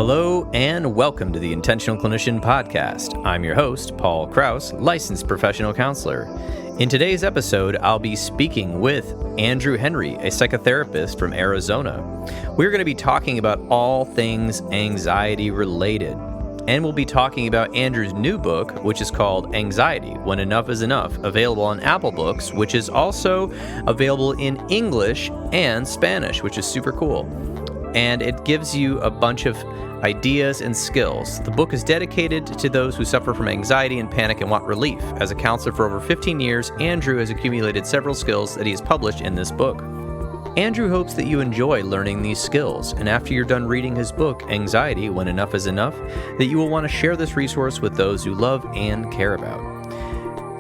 Hello and welcome to the Intentional Clinician Podcast. I'm your host, Paul Krauss, licensed professional counselor. In today's episode, I'll be speaking with Andrew Henry, a psychotherapist from Arizona. We're going to be talking about all things anxiety related. And we'll be talking about Andrew's new book, which is called Anxiety, When Enough is Enough, available on Apple Books, which is also available in English and Spanish, which is super cool. And it gives you a bunch of ideas and skills. The book is dedicated to those who suffer from anxiety and panic and want relief. As a counselor for over 15 years, Andrew has accumulated several skills that he has published in this book. Andrew hopes that you enjoy learning these skills, and after you're done reading his book, Anxiety, When Enough is Enough, that you will want to share this resource with those you love and care about.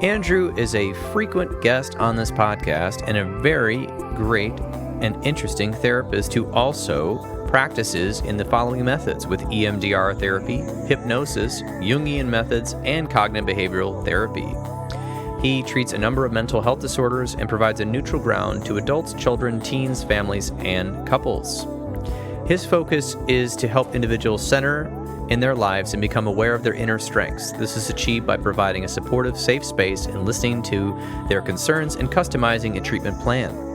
Andrew is a frequent guest on this podcast and a very great and interesting therapist who also practices in the following methods with EMDR therapy, hypnosis, Jungian methods, and cognitive behavioral therapy. He treats a number of mental health disorders and provides a neutral ground to adults, children, teens, families, and couples. His focus is to help individuals center in their lives and become aware of their inner strengths. This is achieved by providing a supportive, safe space and listening to their concerns and customizing a treatment plan.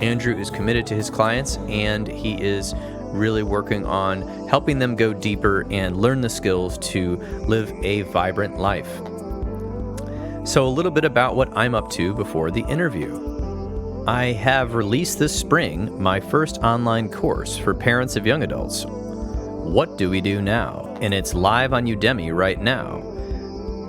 Andrew is committed to his clients, and he is really working on helping them go deeper and learn the skills to live a vibrant life. So a little bit about what I'm up to before the interview. I have released this spring my first online course for parents of young adults. What do we do now? And it's live on Udemy right now.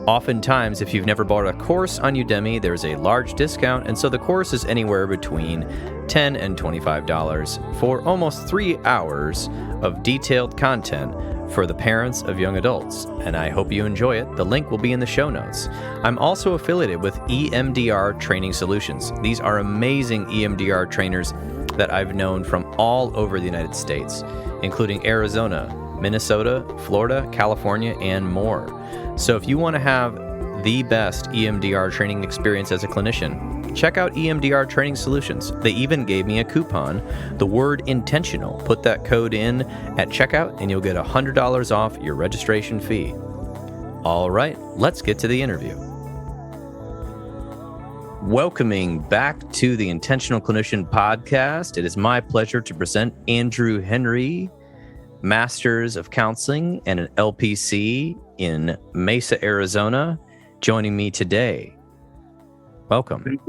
Oftentimes, if you've never bought a course on Udemy, there's a large discount, and so the course is anywhere between $10 and $25 for almost 3 hours of detailed content for the parents of young adults, and I hope you enjoy it. The link will be in the show notes. I'm also affiliated with EMDR Training Solutions. These are amazing EMDR trainers that I've known from all over the United States, including Arizona, Minnesota, Florida, California, and more. So if you want to have the best EMDR training experience as a clinician, check out EMDR Training Solutions. They even gave me a coupon, the word intentional. Put that code in at checkout and you'll get $100 off your registration fee. All right, let's get to the interview. Welcoming back to the Intentional Clinician Podcast. It is my pleasure to present Andrew Henry, Masters of Counseling and an LPC in Mesa, Arizona, joining me today. Welcome.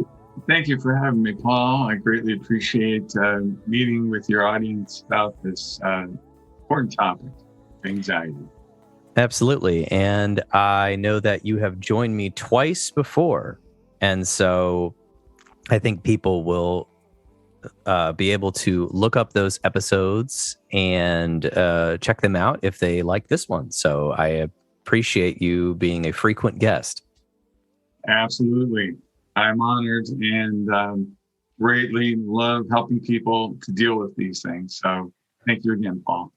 Thank you for having me, Paul. I greatly appreciate meeting with your audience about this important topic, anxiety. Absolutely. And I know that you have joined me twice before. And so I think people will be able to look up those episodes and check them out if they like this one. So I appreciate you being a frequent guest. Absolutely. I'm honored and greatly love helping people to deal with these things. So thank you again, Paul.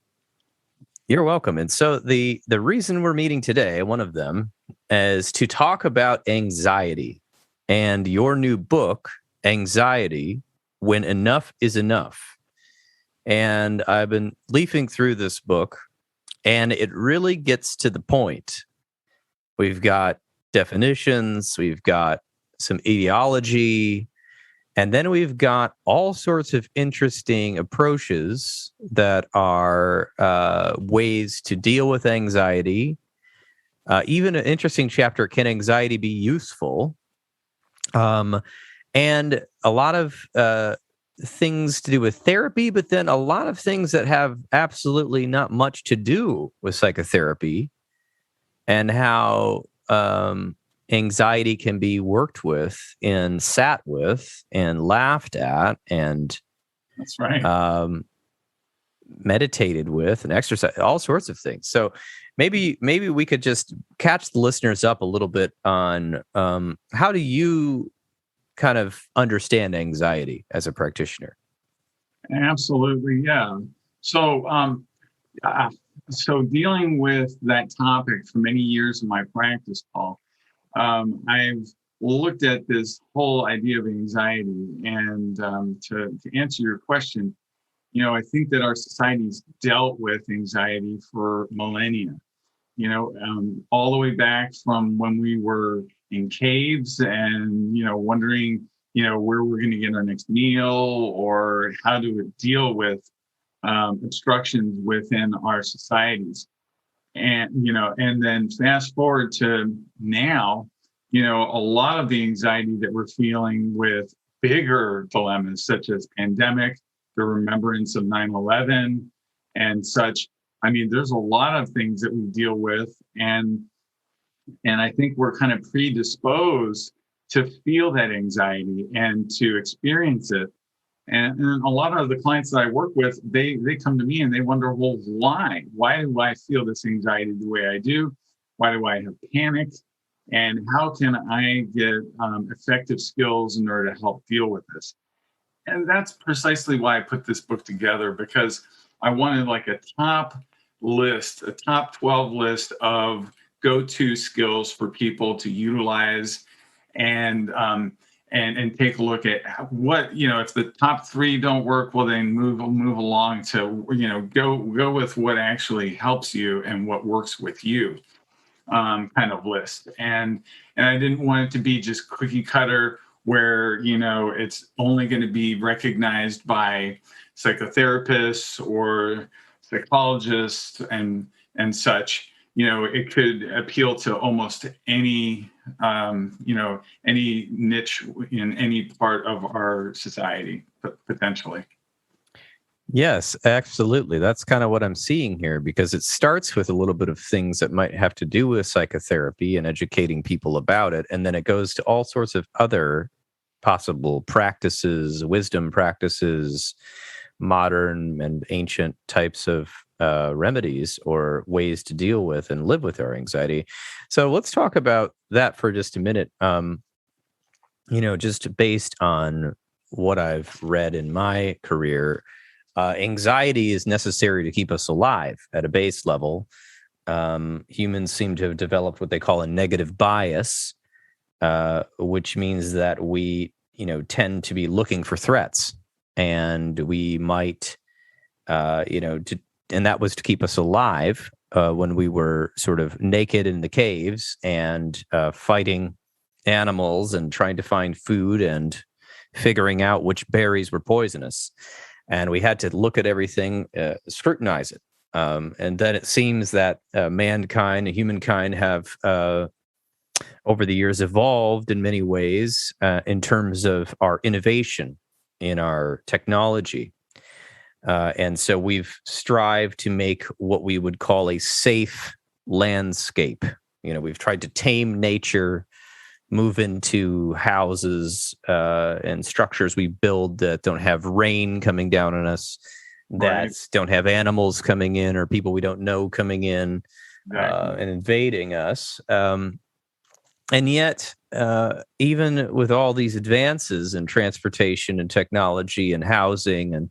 You're welcome. And so the reason we're meeting today, one of them, is to talk about anxiety and your new book, Anxiety, When Enough is Enough. And I've been leafing through this book, and it really gets to the point. We've got definitions, we've got some etiology, and then we've got all sorts of interesting approaches that are ways to deal with anxiety. Even an interesting chapter, Can Anxiety Be Useful? And a lot of things to do with therapy, but then a lot of things that have absolutely not much to do with psychotherapy, and how anxiety can be worked with and sat with and laughed at and that's right. Meditated with and exercise, all sorts of things. So maybe we could just catch the listeners up a little bit on how do you kind of understand anxiety as a practitioner? Absolutely, yeah. So dealing with that topic for many years in my practice, Paul, I've looked at this whole idea of anxiety, and to answer your question, I think that our society's dealt with anxiety for millennia, all the way back from when we were in caves and, wondering, where we're going to get our next meal or how to deal with obstructions within our societies. And then fast forward to now, a lot of the anxiety that we're feeling with bigger dilemmas such as pandemic, the remembrance of 9/11 and such. I mean, there's a lot of things that we deal with, and I think we're kind of predisposed to feel that anxiety and to experience it. And a lot of the clients that I work with, they come to me and they wonder, well, why? Why do I feel this anxiety the way I do? Why do I have panic? And how can I get effective skills in order to help deal with this? And that's precisely why I put this book together, because I wanted like a top 12 list of go-to skills for people to utilize and take a look at what, if the top 3 don't work, well, then move along to, go with what actually helps you and what works with you, kind of list. And I didn't want it to be just cookie cutter where, it's only going to be recognized by psychotherapists or psychologists and such. It could appeal to almost any, any niche in any part of our society, potentially. Yes, absolutely. That's kind of what I'm seeing here, because it starts with a little bit of things that might have to do with psychotherapy and educating people about it. And then it goes to all sorts of other possible practices, wisdom practices, modern and ancient types of remedies or ways to deal with and live with our anxiety. So let's talk about that for just a minute. Just based on what I've read in my career, anxiety is necessary to keep us alive at a base level. Humans seem to have developed what they call a negative bias, which means that we, tend to be looking for threats, and we might, and that was to keep us alive when we were sort of naked in the caves and fighting animals and trying to find food and figuring out which berries were poisonous. And we had to look at everything, scrutinize it. And then it seems that humankind have over the years evolved in many ways in terms of our innovation in our technology. And so we've strived to make what we would call a safe landscape. We've tried to tame nature, move into houses and structures we build that don't have rain coming down on us, that don't have animals coming in or people we don't know coming in and invading us. And yet, even with all these advances in transportation and technology and housing and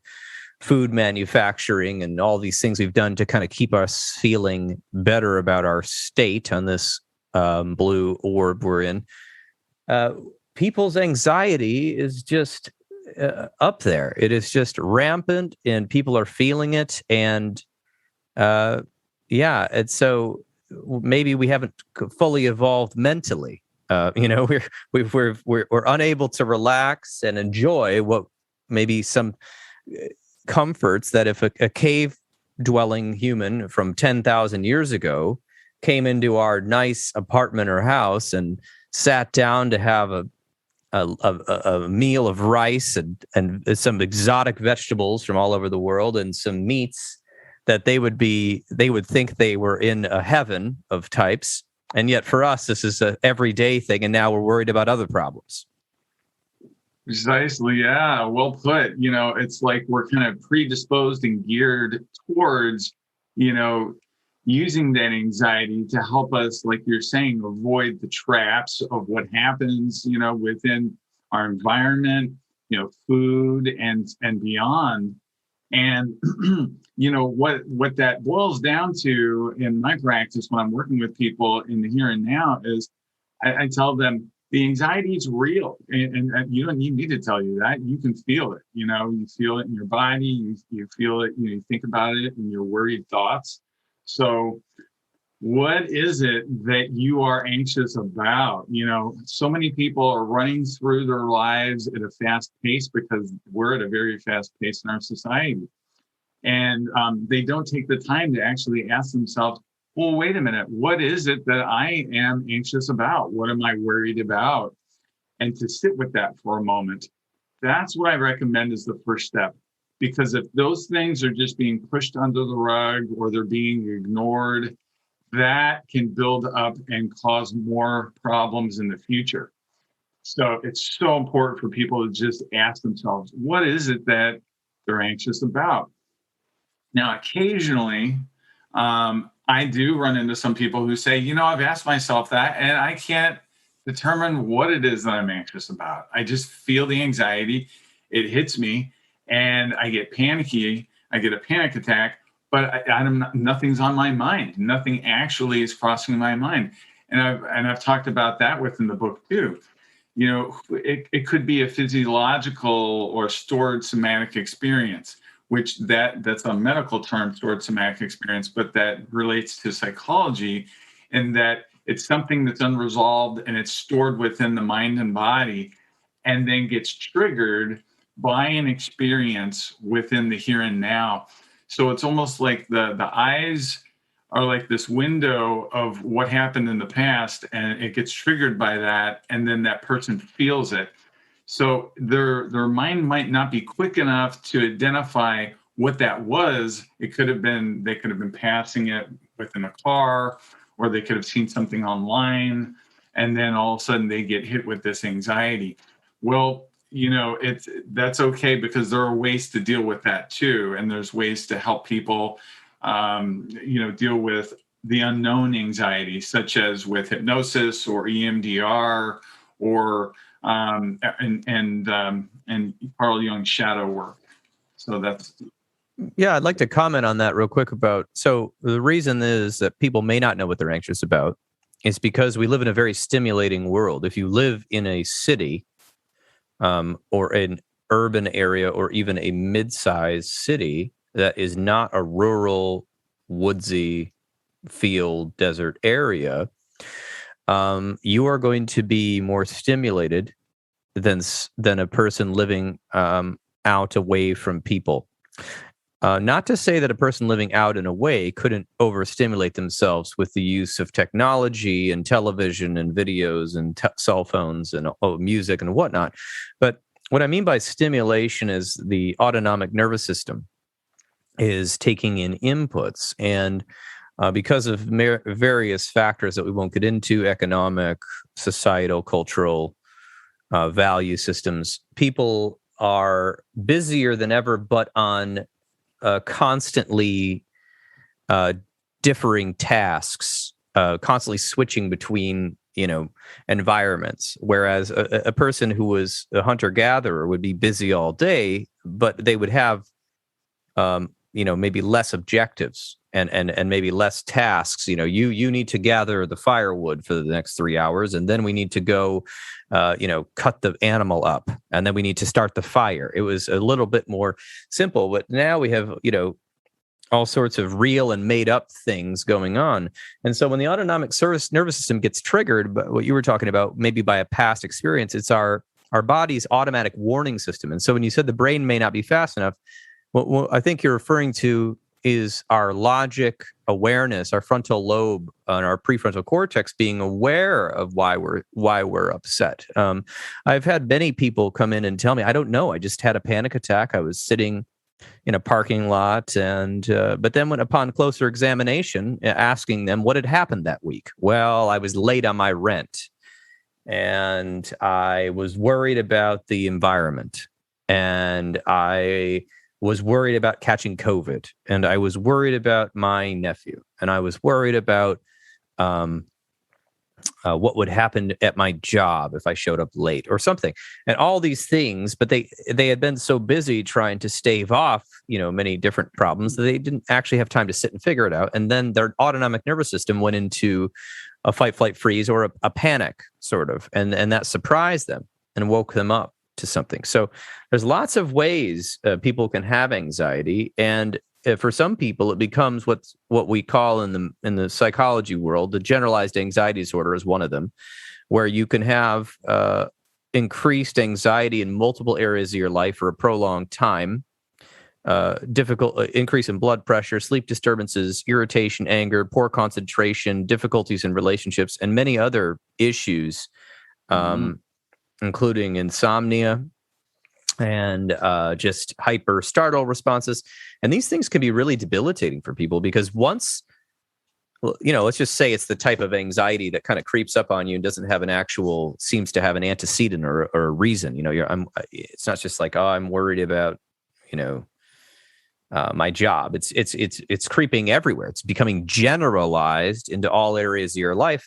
food manufacturing and all these things we've done to kind of keep us feeling better about our state on this blue orb we're in, people's anxiety is just up there. It is just rampant, and people are feeling it. And and so maybe we haven't fully evolved mentally. We're unable to relax and enjoy what maybe some comforts that if a cave-dwelling human from 10,000 years ago came into our nice apartment or house and sat down to have a meal of rice and some exotic vegetables from all over the world and some meats, that they would think they were in a heaven of types. And yet for us, this is an everyday thing. And now we're worried about other problems. Precisely. Yeah. Well put. It's like we're kind of predisposed and geared towards, using that anxiety to help us, like you're saying, avoid the traps of what happens, within our environment, food and beyond. And, what that boils down to in my practice when I'm working with people in the here and now is I tell them, the anxiety is real, and you don't need me to tell you that. You can feel it. You feel it in your body. You feel it. You think about it in your worried thoughts. So, what is it that you are anxious about? So many people are running through their lives at a fast pace because we're at a very fast pace in our society. And they don't take the time to actually ask themselves, well, wait a minute, what is it that I am anxious about? What am I worried about? And to sit with that for a moment. That's what I recommend as the first step. Because if those things are just being pushed under the rug or they're being ignored, that can build up and cause more problems in the future. So it's so important for people to just ask themselves, what is it that they're anxious about? Now, occasionally, I do run into some people who say, I've asked myself that and I can't determine what it is that I'm anxious about. I just feel the anxiety. It hits me and I get panicky. I get a panic attack, but nothing's on my mind. Nothing actually is crossing my mind. And I've talked about that within the book too. It could be a physiological or stored somatic experience, which that's a medical term, stored somatic experience, but that relates to psychology, in that it's something that's unresolved and it's stored within the mind and body and then gets triggered by an experience within the here and now. So it's almost like the eyes are like this window of what happened in the past, and it gets triggered by that, and then that person feels it. So their mind might not be quick enough to identify what that was. They could have been passing it within a car, or they could have seen something online, and then all of a sudden they get hit with this anxiety. Well, that's okay, because there are ways to deal with that too, and there's ways to help people, deal with the unknown anxiety, such as with hypnosis or EMDR or and Carl Jung's shadow work. So that's. Yeah, I'd like to comment on that real quick so the reason is that people may not know what they're anxious about is because we live in a very stimulating world. If you live in a city or an urban area or even a mid-sized city that is not a rural, woodsy, field, desert area, you are going to be more stimulated than a person living out away from people. Not to say that a person living out and away couldn't overstimulate themselves with the use of technology and television and videos and cell phones and music and whatnot. But what I mean by stimulation is the autonomic nervous system is taking in inputs. And because of various factors that we won't get into, economic, societal, cultural, value systems, people are busier than ever, but on constantly differing tasks, constantly switching between environments. Whereas a person who was a hunter-gatherer would be busy all day, but they would have maybe less objectives and maybe less tasks. You need to gather the firewood for the next 3 hours, and then we need to go cut the animal up, and then we need to start the fire. It was a little bit more simple, but now we have all sorts of real and made up things going on. And so when the autonomic nervous system gets triggered, but what you were talking about, maybe by a past experience, it's our body's automatic warning system. And so when you said the brain may not be fast enough, what I think you're referring to is our logic awareness, our frontal lobe and our prefrontal cortex being aware of why we're upset. I've had many people come in and tell me, I don't know, I just had a panic attack. I was sitting in a parking lot, and but then when upon closer examination, asking them what had happened that week. Well, I was late on my rent, and I was worried about the environment, and I was worried about catching COVID, and I was worried about my nephew, and I was worried about what would happen at my job if I showed up late or something, and all these things. But they had been so busy trying to stave off, many different problems that they didn't actually have time to sit and figure it out. And then their autonomic nervous system went into a fight, flight, freeze, or a panic sort of, and that surprised them and woke them up to something. So there's lots of ways people can have anxiety, and for some people, it becomes what we call in the psychology world, the generalized anxiety disorder is one of them, where you can have increased anxiety in multiple areas of your life for a prolonged time, increase in blood pressure, sleep disturbances, irritation, anger, poor concentration, difficulties in relationships, and many other issues, including insomnia and just hyper startle responses. And these things can be really debilitating for people because once, let's just say it's the type of anxiety that kind of creeps up on you and doesn't have seems to have an antecedent or a reason. It's not just like, oh, I'm worried about, my job. It's creeping everywhere. It's becoming generalized into all areas of your life.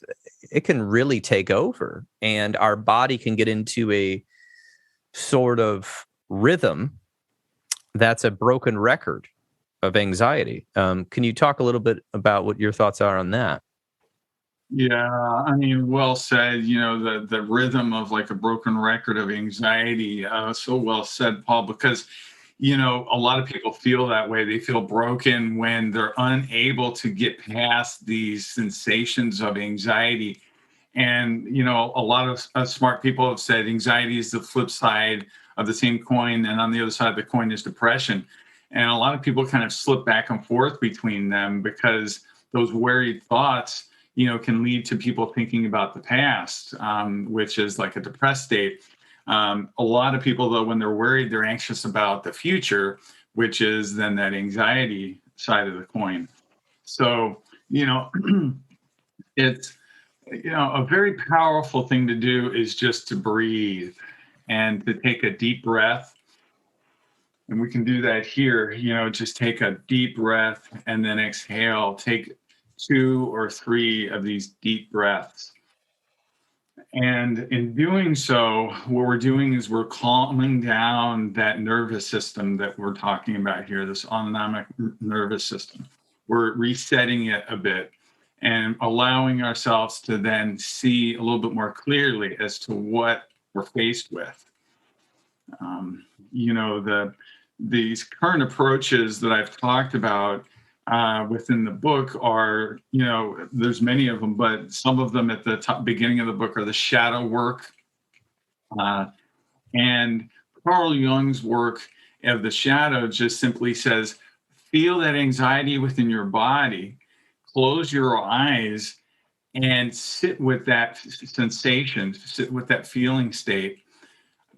It can really take over, and our body can get into a sort of rhythm that's a broken record of anxiety. Can you talk a little bit about what your thoughts are on that? Yeah, I mean, well said. The rhythm of like a broken record of anxiety. So well said, Paul, because a lot of people feel that way. They feel broken when they're unable to get past these sensations of anxiety. And, a lot of smart people have said anxiety is the flip side of the same coin. And on the other side of the coin is depression. And a lot of people kind of slip back and forth between them because those worried thoughts, can lead to people thinking about the past, which is like a depressed state. A lot of people, though, when they're worried, they're anxious about the future, which is then that anxiety side of the coin. So, it's, a very powerful thing to do is just to breathe and to take a deep breath. And we can do that here, just take a deep breath and then exhale. Take 2 or 3 of these deep breaths. And in doing so, what we're doing is we're calming down that nervous system that we're talking about here, this autonomic nervous system. We're resetting it a bit and allowing ourselves to then see a little bit more clearly as to what we're faced with. These current approaches that I've talked about within the book are, there's many of them, but some of them at the beginning of the book are the shadow work. And Carl Jung's work of the shadow just simply says, feel that anxiety within your body, close your eyes, and sit with that sensation, sit with that feeling state.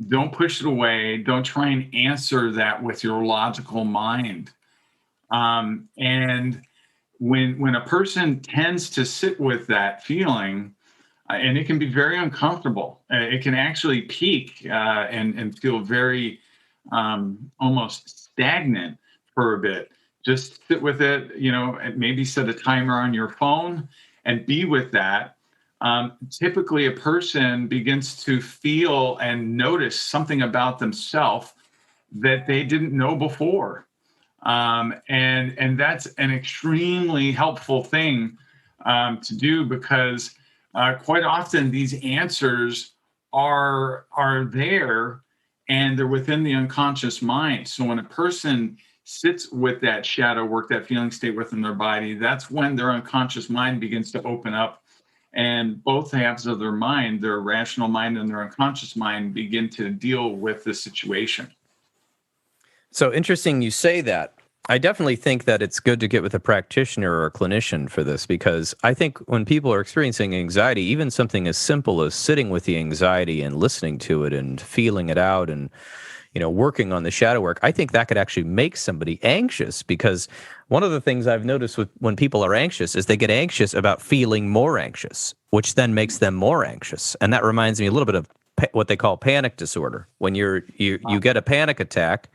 Don't push it away. Don't try and answer that with your logical mind. And when a person tends to sit with that feeling, and it can be very uncomfortable, it can actually peak and feel very almost stagnant for a bit. Just sit with it, and maybe set a timer on your phone and be with that. Typically, a person begins to feel and notice something about themselves that they didn't know before. And that's an extremely helpful thing to do because quite often these answers are there and they're within the unconscious mind. So when a person sits with that shadow work, that feeling state within their body, that's when their unconscious mind begins to open up. And both halves of their mind, their rational mind and their unconscious mind, begin to deal with the situation. So interesting you say that. I definitely think that it's good to get with a practitioner or a clinician for this, because I think when people are experiencing anxiety, even something as simple as sitting with the anxiety and listening to it and feeling it out and working on the shadow work, I think that could actually make somebody anxious, because one of the things I've noticed when people are anxious is they get anxious about feeling more anxious, which then makes them more anxious. And that reminds me a little bit of what they call panic disorder. When you get a panic attack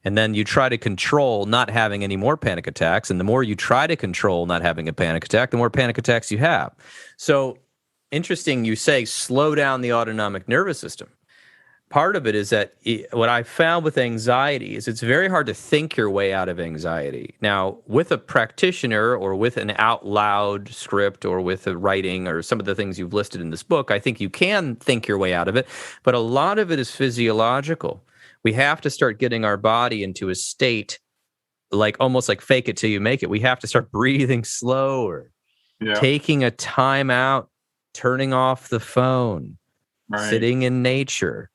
and then you try to control not having any more panic attacks, and the more you try to control not having a panic attack, the more panic attacks you have. So interesting you say slow down the autonomic nervous system. Part of it is that what I found with anxiety is it's very hard to think your way out of anxiety. Now, with a practitioner or with an out loud script or with a writing or some of the things you've listed in this book, I think you can think your way out of it. But a lot of it is physiological. We have to start getting our body into a state like almost like fake it till you make it. We have to start breathing slower, taking a time out, turning off the phone, sitting in nature.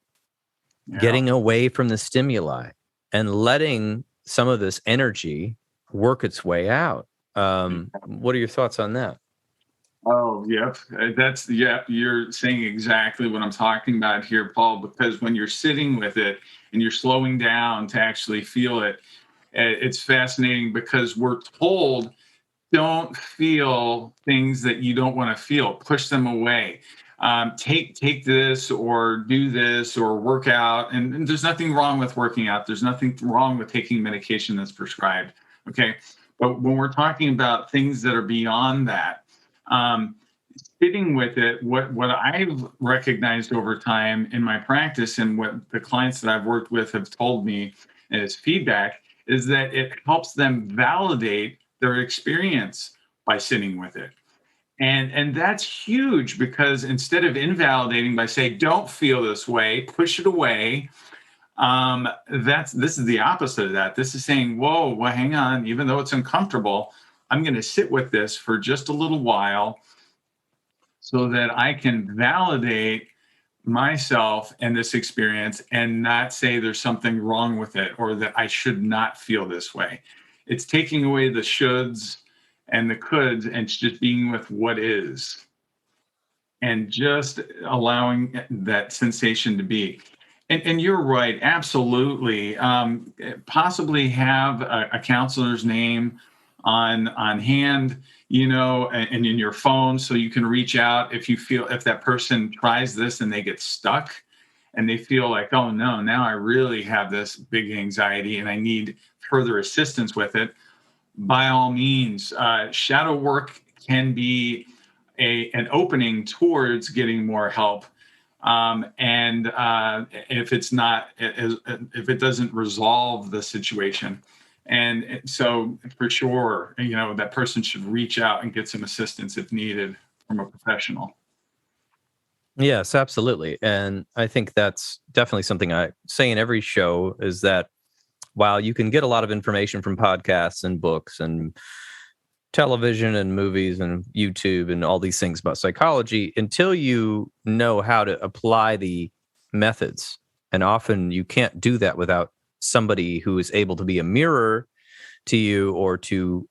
Getting away from the stimuli and letting some of this energy work its way out. What are your thoughts on that? Oh, yep. You're saying exactly what I'm talking about here, Paul, because when you're sitting with it and you're slowing down to actually feel it, it's fascinating because we're told don't feel things that you don't want to feel, push them away. Take this or do this or work out. And there's nothing wrong with working out. There's nothing wrong with taking medication that's prescribed. Okay. But when we're talking about things that are beyond that, sitting with it, what I've recognized over time in my practice and what the clients that I've worked with have told me as feedback is that it helps them validate their experience by sitting with it. And that's huge because instead of invalidating by saying, don't feel this way, push it away. This is the opposite of that. This is saying, whoa, well, hang on, even though it's uncomfortable, I'm going to sit with this for just a little while so that I can validate myself and this experience and not say there's something wrong with it or that I should not feel this way. It's taking away the shoulds and the coulds, and it's just being with what is and just allowing that sensation to be. And you're right, absolutely. Possibly have a counselor's name on hand, and in your phone so you can reach out if that person tries this and they get stuck and they feel like, oh no, now I really have this big anxiety and I need further assistance with it. By all means, shadow work can be an opening towards getting more help. And if it doesn't resolve the situation. And so for sure, that person should reach out and get some assistance if needed from a professional. Yes, absolutely. And I think that's definitely something I say in every show is that while you can get a lot of information from podcasts and books and television and movies and YouTube and all these things about psychology, until you know how to apply the methods, and often you can't do that without somebody who is able to be a mirror to you or to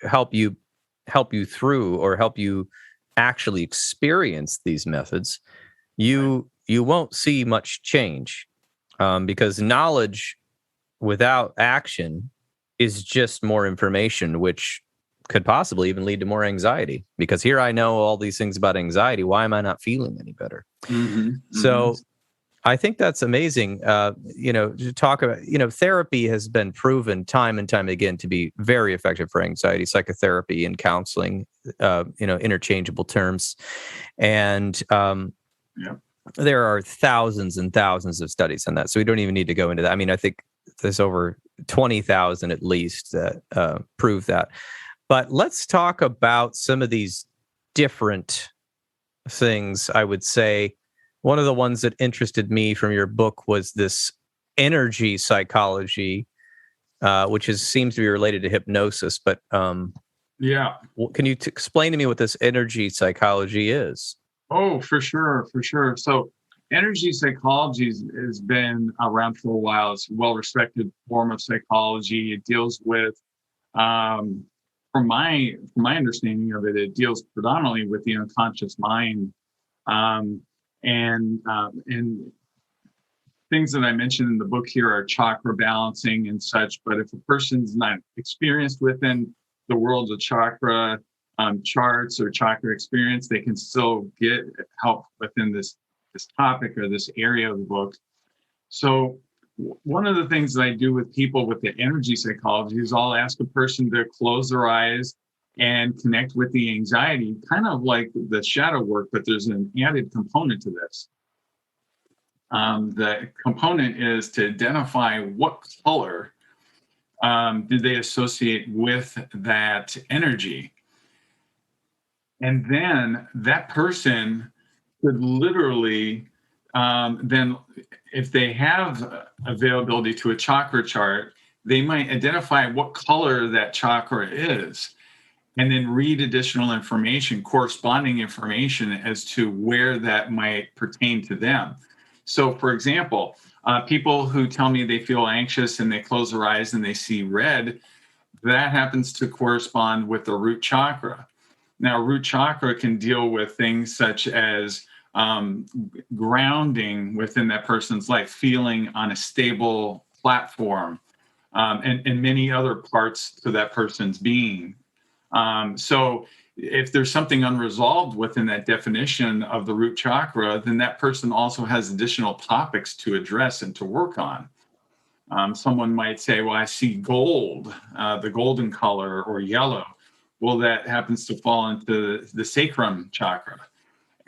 help you through or help you actually experience these methods, you won't see much change because knowledge without action is just more information, which could possibly even lead to more anxiety. Because here I know all these things about anxiety. Why am I not feeling any better? So I think that's amazing. To talk about, therapy has been proven time and time again to be very effective for anxiety, psychotherapy and counseling, interchangeable terms. And there are thousands and thousands of studies on that. So we don't even need to go into that. I mean, I think there's over 20,000 at least that prove that. But let's talk about some of these different things. I would say one of the ones that interested me from your book was this energy psychology, which seems to be related to hypnosis. But can you explain to me what this energy psychology is? Oh, for sure. So energy psychology has been around for a while. It's a well-respected form of psychology. It deals with, from my understanding of it, it deals predominantly with the unconscious mind, and things that I mentioned in the book here are chakra balancing and such. But if a person's not experienced within the world of chakra charts or chakra experience, they can still get help within this topic or this area of the book. So one of the things that I do with people with the energy psychology is I'll ask a person to close their eyes and connect with the anxiety, kind of like the shadow work, but there's an added component to this. The component is to identify what color do they associate with that energy. And then that person could literally, then if they have availability to a chakra chart, they might identify what color that chakra is, and then read additional information, corresponding information as to where that might pertain to them. So, for example, people who tell me they feel anxious and they close their eyes and they see red, that happens to correspond with the root chakra. Now, root chakra can deal with things such as grounding within that person's life, feeling on a stable platform, and many other parts to that person's being. So if there's something unresolved within that definition of the root chakra, then that person also has additional topics to address and to work on. Someone might say, well, I see gold, the golden color, or yellow. Well, that happens to fall into the sacrum chakra.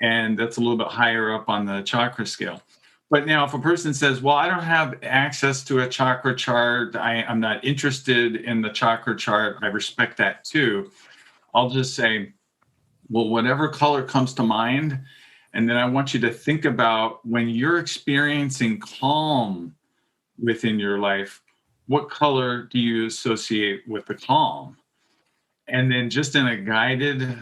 And that's a little bit higher up on the chakra scale. But now if a person says, well, I don't have access to a chakra chart, I'm not interested in the chakra chart, I respect that too, I'll just say, well, whatever color comes to mind. And then I want you to think about when you're experiencing calm within your life, what color do you associate with the calm? And then just in a guided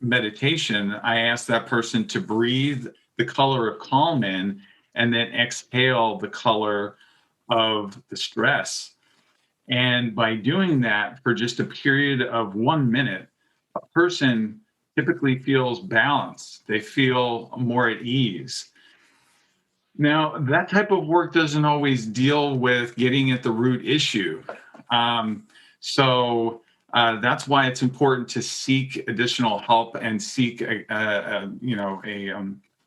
meditation, I ask that person to breathe the color of calm in and then exhale the color of the stress. And by doing that for just a period of 1 minute, a person typically feels balanced. They feel more at ease. Now, that type of work doesn't always deal with getting at the root issue. So that's why it's important to seek additional help and seek a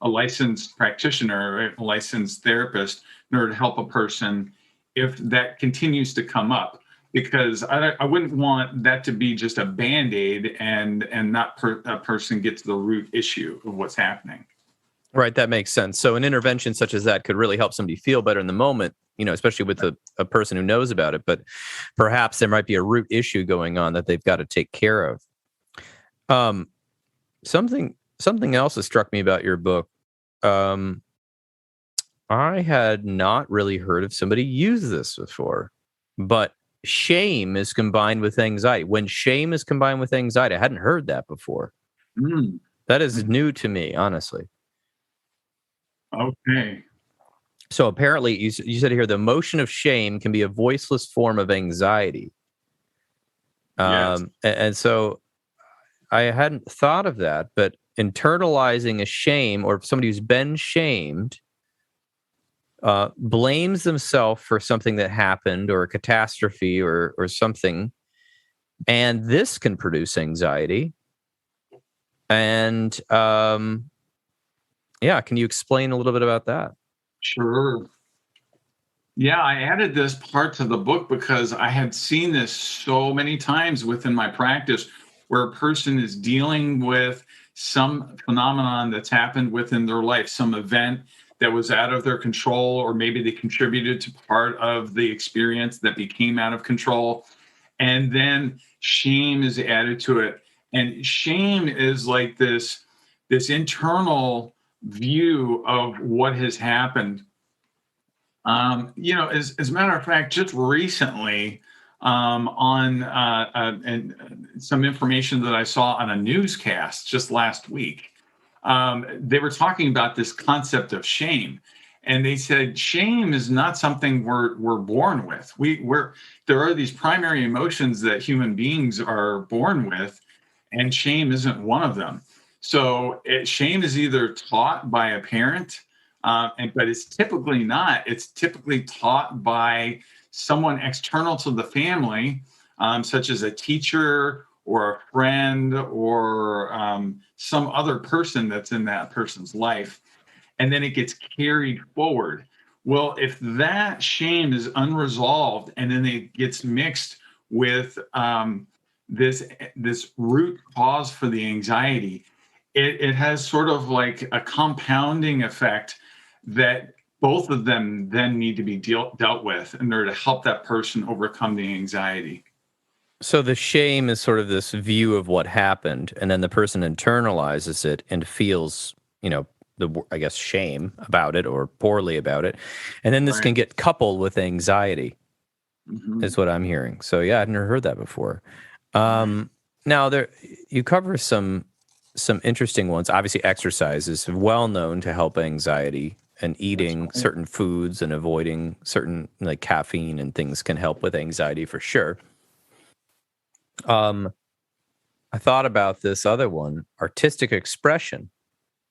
licensed practitioner, a licensed therapist in order to help a person if that continues to come up. Because I wouldn't want that to be just a Band-Aid and not a person get to the root issue of what's happening. Right, that makes sense. So an intervention such as that could really help somebody feel better in the moment, especially with a person who knows about it. But perhaps there might be a root issue going on that they've got to take care of. Something else that struck me about your book. I had not really heard of somebody use this before, but shame is combined with anxiety. When shame is combined with anxiety, I hadn't heard that before. That is new to me, honestly. Okay. So apparently, you said here, the emotion of shame can be a voiceless form of anxiety. Yes. And so I hadn't thought of that, but internalizing a shame, or somebody who's been shamed, blames themselves for something that happened, or a catastrophe, or something, and this can produce anxiety. And can you explain a little bit about that? Sure. Yeah, I added this part to the book because I had seen this so many times within my practice, where a person is dealing with some phenomenon that's happened within their life, some event that was out of their control, or maybe they contributed to part of the experience that became out of control. And then shame is added to it. And shame is like this internal view of what has happened. As a matter of fact, just recently, on and some information that I saw on a newscast just last week, they were talking about this concept of shame, and they said shame is not something we're born with. There are these primary emotions that human beings are born with, and shame isn't one of them. So shame is either taught by a parent, but it's typically not. It's typically taught by someone external to the family, such as a teacher or a friend or some other person that's in that person's life. And then it gets carried forward. Well, if that shame is unresolved and then it gets mixed with this root cause for the anxiety, it has sort of like a compounding effect that both of them then need to be dealt with in order to help that person overcome the anxiety. So the shame is sort of this view of what happened, and then the person internalizes it and feels, I guess, shame about it or poorly about it. And then this Right. can get coupled with anxiety, Mhm. is what I'm hearing. So yeah, I've never heard that before. Right. Now you cover some interesting ones. Obviously, exercise is well known to help anxiety, and That's eating right. certain foods and avoiding certain like caffeine and things can help with anxiety for sure. I thought about this other one, artistic expression.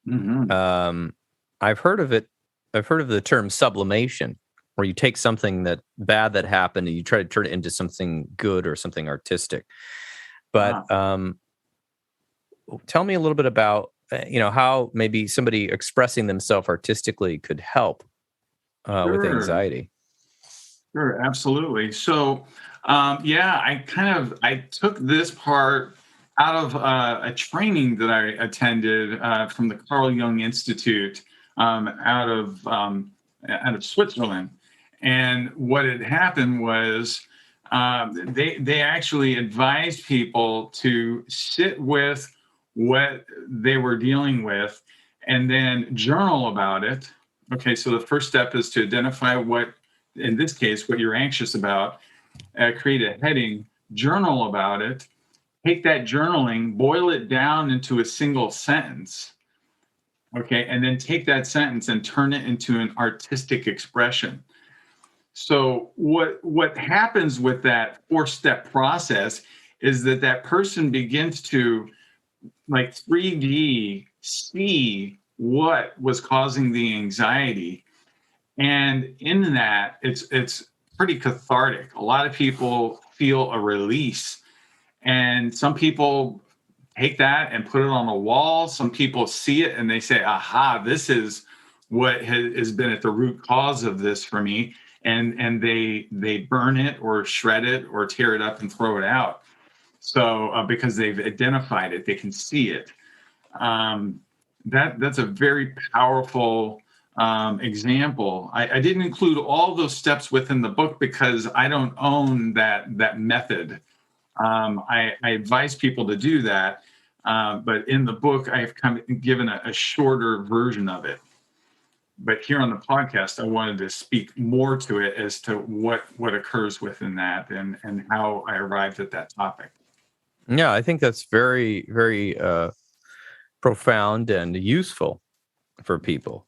Mhm. I've heard of it. I've heard of the term sublimation, where you take something that bad that happened and you try to turn it into something good or something artistic. But Ah, tell me a little bit about how maybe somebody expressing themselves artistically could help with sure. anxiety. Sure, absolutely. So, yeah, I took this part out of a training that I attended from the Carl Jung Institute um, out of um, out of Switzerland. And what had happened was they actually advised people to sit with what they were dealing with and then journal about it. Okay, so the first step is to identify what, in this case, what you're anxious about, create a heading, journal about it, take that journaling, boil it down into a single sentence, okay, and then take that sentence and turn it into an artistic expression. So what happens with that four-step process is that that person begins to like 3D see what was causing the anxiety, and in that, it's pretty cathartic. A lot of people feel a release, and some people take that and put it on a wall. Some people see it and they say, "Aha, this is what has been at the root cause of this for me," and they burn it or shred it or tear it up and throw it out. So because they've identified it, they can see it. Um, that's a very powerful example. I didn't include all those steps within the book because I don't own that method. I advise people to do that, but in the book I've kind of given a shorter version of it. But here on the podcast, I wanted to speak more to it as to what occurs within that and how I arrived at that topic. Yeah, I think that's very, very profound and useful for people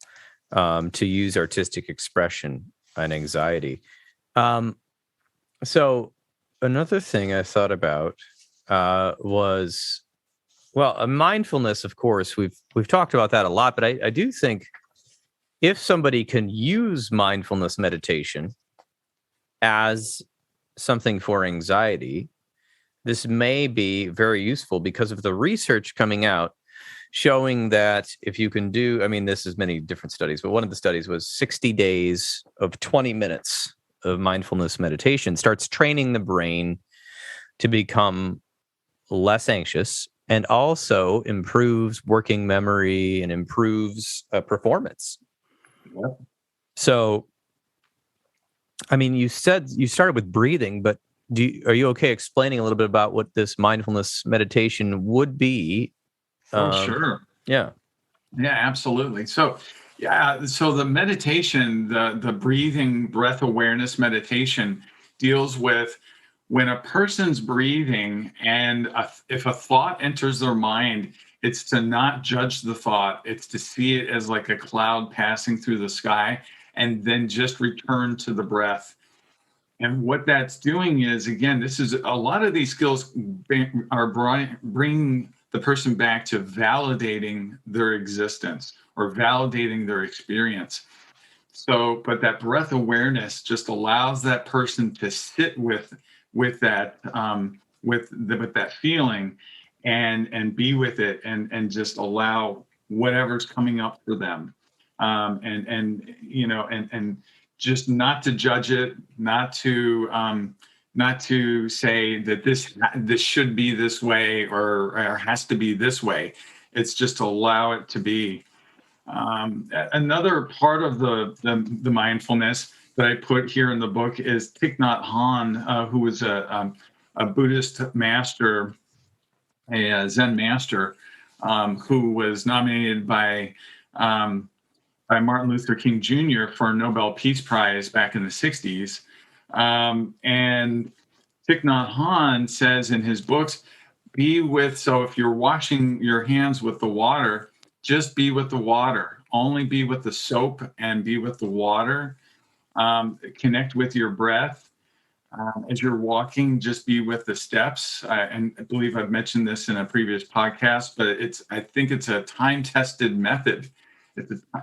to use artistic expression and anxiety. Um, so another thing I thought about was, well, a mindfulness. Of course, we've talked about that a lot, but I do think if somebody can use mindfulness meditation as something for anxiety, this may be very useful because of the research coming out showing that if you can do, I mean, this is many different studies, but one of the studies was 60 days of 20 minutes of mindfulness meditation starts training the brain to become less anxious and also improves working memory and improves performance. Yep. So, I mean, you said you started with breathing, but are you okay explaining a little bit about what this mindfulness meditation would be? Oh, Um, sure. yeah. Yeah, absolutely. So, yeah, so the meditation, the breathing, breath awareness meditation deals with when a person's breathing and if a thought enters their mind, it's to not judge the thought. It's to see it as like a cloud passing through the sky and then just return to the breath. And what that's doing is, again, this is a lot of these skills are bringing the person back to validating their existence or validating their experience. So, but that breath awareness just allows that person to sit with that with that feeling and be with it and just allow whatever's coming up for them, and just not to judge it, not to not to say that this should be this way or has to be this way. It's just to allow it to be. Another part of the mindfulness that I put here in the book is Thich Nhat Hanh, who was a Buddhist master, a Zen master, who was nominated by Martin Luther King Jr. for a Nobel Peace Prize back in the 60s. And Thich Nhat Hanh says in his books, so if you're washing your hands with the water, just be with the water. Only be with the soap and be with the water. Connect with your breath. As you're walking, just be with the steps. And I believe I've mentioned this in a previous podcast, but I think it's a time-tested method.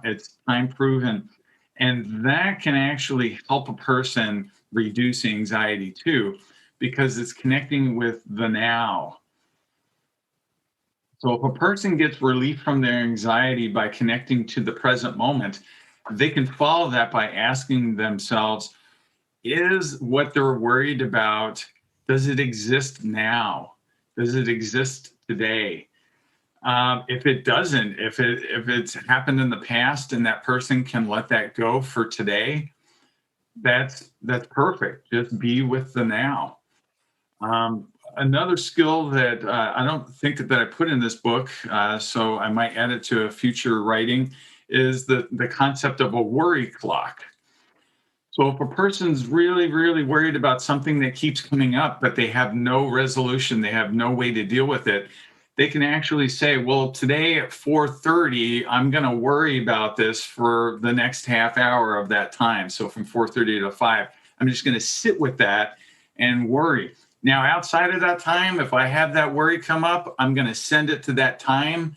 It's time-proven. And that can actually help a person reduce anxiety too, because it's connecting with the now. So if a person gets relief from their anxiety by connecting to the present moment, they can follow that by asking themselves, is what they're worried about, does it exist now? Does it exist today? If it doesn't, if it's happened in the past and that person can let that go for today, that's perfect. Just be with the now. Another skill that I don't think that I put in this book, so I might add it to a future writing, is the concept of a worry clock. So if a person's really, really worried about something that keeps coming up, but they have no resolution, they have no way to deal with it, they can actually say, well, today at 4:30, I'm going to worry about this for the next half hour of that time. So from 4:30 to 5, I'm just going to sit with that and worry. Now, outside of that time, if I have that worry come up, I'm going to send it to that time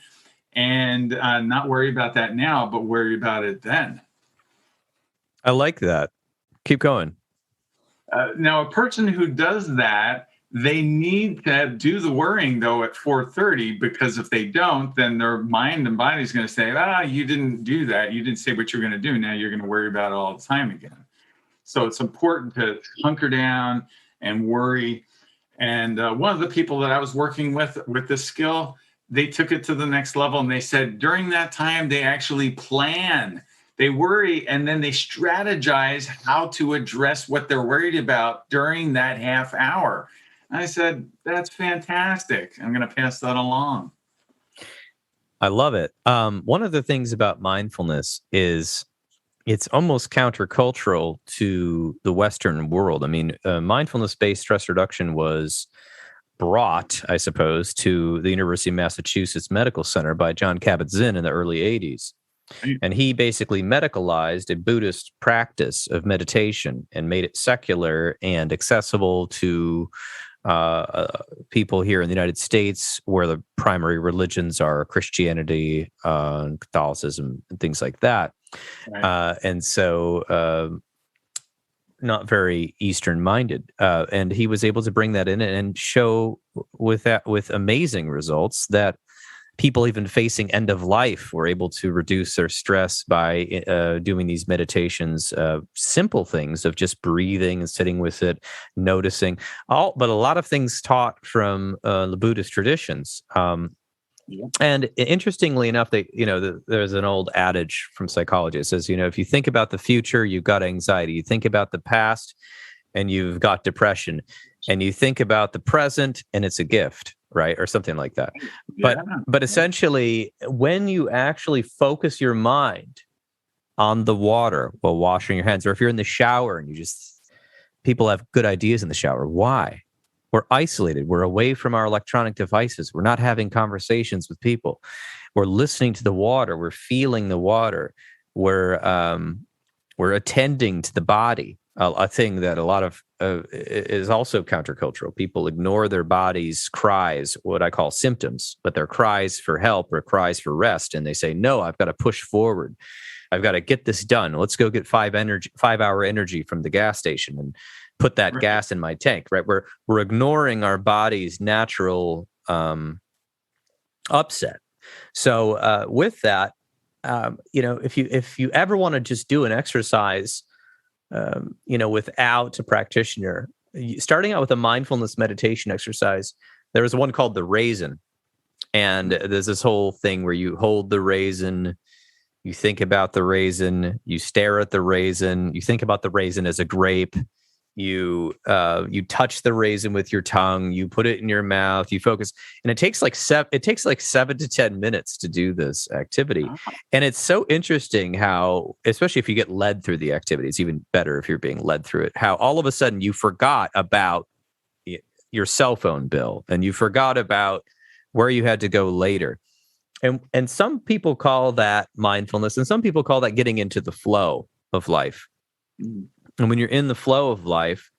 and not worry about that now, but worry about it then. I like that. Keep going. Now, a person who does that, they need to do the worrying, though, at 4:30, because if they don't, then their mind and body is going to say, you didn't do that. You didn't say what you're going to do. Now you're going to worry about it all the time again. So it's important to hunker down and worry. And one of the people that I was working with this skill, they took it to the next level, and they said during that time, they actually plan. They worry, and then they strategize how to address what they're worried about during that half hour. And I said, that's fantastic. I'm going to pass that along. I love it. One of the things about mindfulness is it's almost countercultural to the Western world. I mean, mindfulness-based stress reduction was brought, I suppose, to the University of Massachusetts Medical Center by John Kabat-Zinn in the early 80s. And he basically medicalized a Buddhist practice of meditation and made it secular and accessible to people here in the United States, where the primary religions are Christianity, Catholicism, and things like that. Right. And so not very Eastern-minded. And he was able to bring that in and show with amazing results that people even facing end of life were able to reduce their stress by doing these meditations, simple things of just breathing and sitting with it, noticing. But a lot of things taught from the Buddhist traditions. And interestingly enough, there's an old adage from psychology. It says, if you think about the future, you've got anxiety. You think about the past, and you've got depression. And you think about the present, and it's a gift. Right, or something like that. But essentially, when you actually focus your mind on the water while washing your hands, or if you're in the shower and people have good ideas in the shower. Why? We're isolated. We're away from our electronic devices. We're not having conversations with people. We're listening to the water. We're feeling the water. We're attending to the body. A thing that a lot of is also countercultural. People ignore their body's cries, what I call symptoms, but they're cries for help or cries for rest. And they say, no, I've got to push forward. I've got to get this done. Let's go get 5-hour energy from the gas station and put that gas in my tank, right? We're ignoring our body's natural upset. So with that, if you ever want to just do an exercise, without a practitioner, starting out with a mindfulness meditation exercise. There was one called the Raisin, and there's this whole thing where you hold the raisin, you think about the raisin, you stare at the raisin, you think about the raisin as a grape. You touch the raisin with your tongue, you put it in your mouth, you focus, and it takes like 7 to 10 minutes to do this activity. And it's so interesting how, especially if you get led through the activity, it's even better if you're being led through it, how all of a sudden you forgot about your cell phone bill and you forgot about where you had to go later. And some people call that mindfulness, and some people call that getting into the flow of life. And when you're in the flow of life,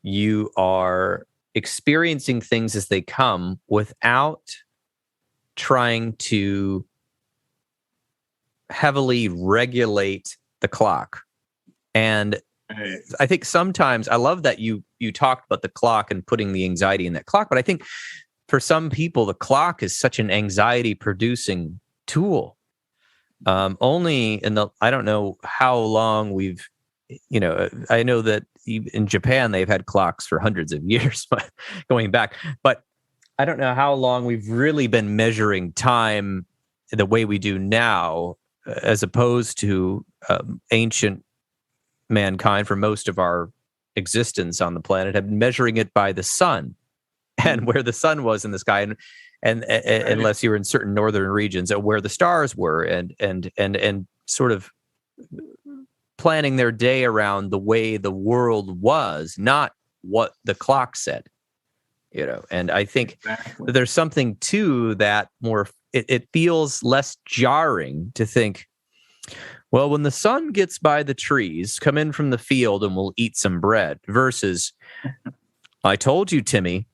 you are experiencing things as they come without trying to heavily regulate the clock. And I think sometimes, I love that you talked about the clock and putting the anxiety in that clock, but I think for some people, the clock is such an anxiety-producing tool. I don't know how long we've, I know that in Japan, they've had clocks for hundreds of years going back, but I don't know how long we've really been measuring time the way we do now, as opposed to ancient mankind for most of our existence on the planet have been measuring it by the sun and where the sun was in the sky. And unless you were in certain northern regions, where the stars were, and sort of planning their day around the way the world was, not what the clock said, and I think that there's something to that more, it feels less jarring to think, well, when the sun gets by the trees, come in from the field and we'll eat some bread, versus I told you, Timmy,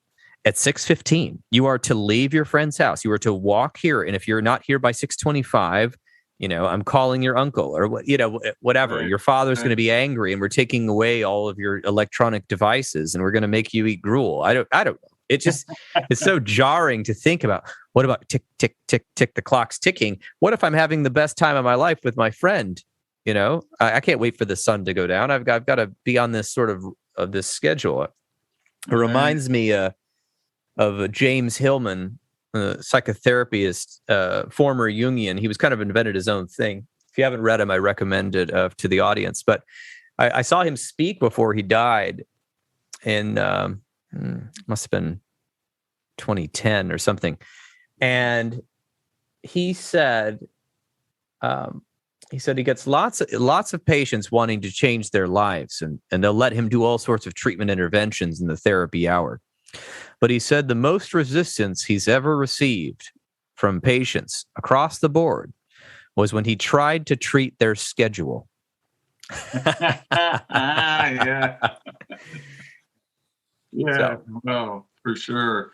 at 6:15, you are to leave your friend's house. You are to walk here. And if you're not here by 6:25, I'm calling your uncle, or whatever. Right. Your father's going to be angry, and we're taking away all of your electronic devices, and we're going to make you eat gruel. I don't know. It just it's so jarring to think about. What about tick, tick, tick, tick? The clock's ticking. What if I'm having the best time of my life with my friend? I can't wait for the sun to go down. I've got to be on this sort of this schedule. It reminds me of James Hillman, psychotherapist, former Jungian. He was kind of invented his own thing. If you haven't read him, I recommend it to the audience. But I saw him speak before he died in, must have been 2010 or something. And he said he gets lots of patients wanting to change their lives, and they'll let him do all sorts of treatment interventions in the therapy hour. But he said the most resistance he's ever received from patients across the board was when he tried to treat their schedule. Yeah. So, no, for sure.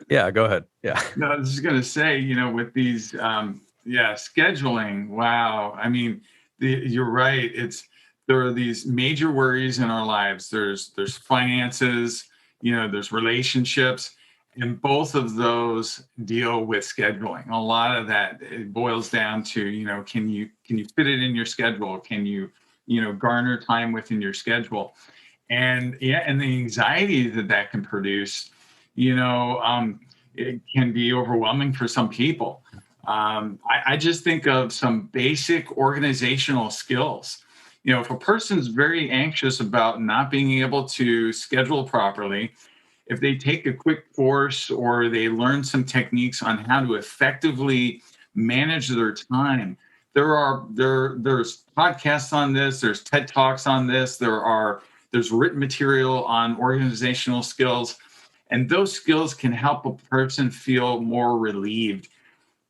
Yeah, go ahead. Yeah. No, I was just going to say, with these, scheduling. Wow. I mean, you're right. There are these major worries in our lives. There's finances, there's relationships, and both of those deal with scheduling. A lot of that, it boils down to, can you fit it in your schedule? Can you, garner time within your schedule? And the anxiety that can produce, it can be overwhelming for some people. I just think of some basic organizational skills. If a person's very anxious about not being able to schedule properly, if they take a quick course or they learn some techniques on how to effectively manage their time, there's podcasts on this, there's TED Talks on this, there's written material on organizational skills, and those skills can help a person feel more relieved,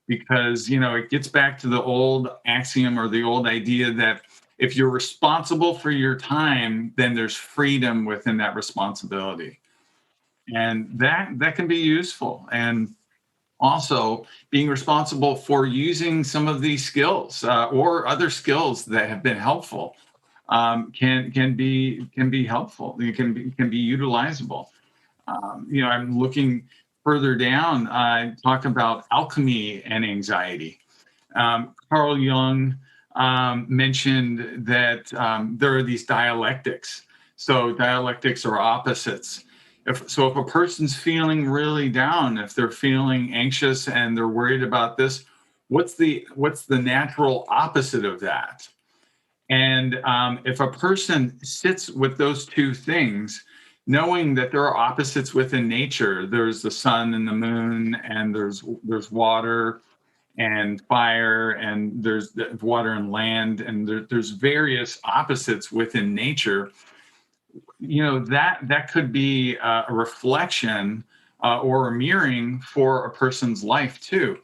because it gets back to the old axiom or the old idea that if you're responsible for your time, then there's freedom within that responsibility. And that can be useful. And also being responsible for using some of these skills or other skills that have been helpful can be helpful. It can be utilizable. I'm looking further down. I talk about alchemy and anxiety. Carl Jung mentioned that there are these dialectics So dialectics are opposites. If a person's feeling really down, if they're feeling anxious and they're worried about this, what's the natural opposite of that? And if a person sits with those two things, knowing that there are opposites within nature, there's the sun and the moon, and there's water and fire, and there's water and land, and there's various opposites within nature. That could be a reflection or a mirroring for a person's life too.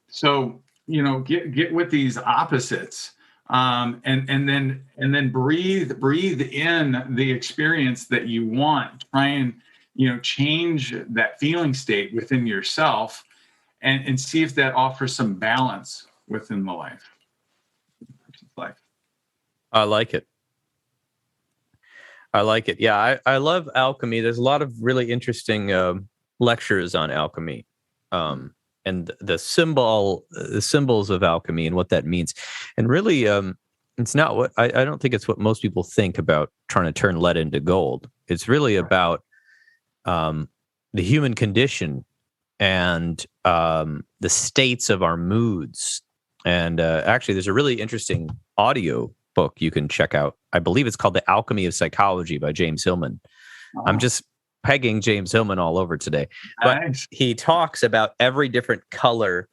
So get with these opposites, and then breathe in the experience that you want. Try and change that feeling state within yourself, and see if that offers some balance within the life. I like it. Yeah, I love Alchemy. There's a lot of really interesting lectures on alchemy, and the symbols of alchemy and what that means. And really, it's not what I don't think it's what most people think about trying to turn lead into gold. It's really about the human condition and the states of our moods. And actually, there's a really interesting audio book you can check out. I believe it's called The Alchemy of Psychology by James Hillman. Oh. I'm just pegging James Hillman all over today. But nice. He talks about every different color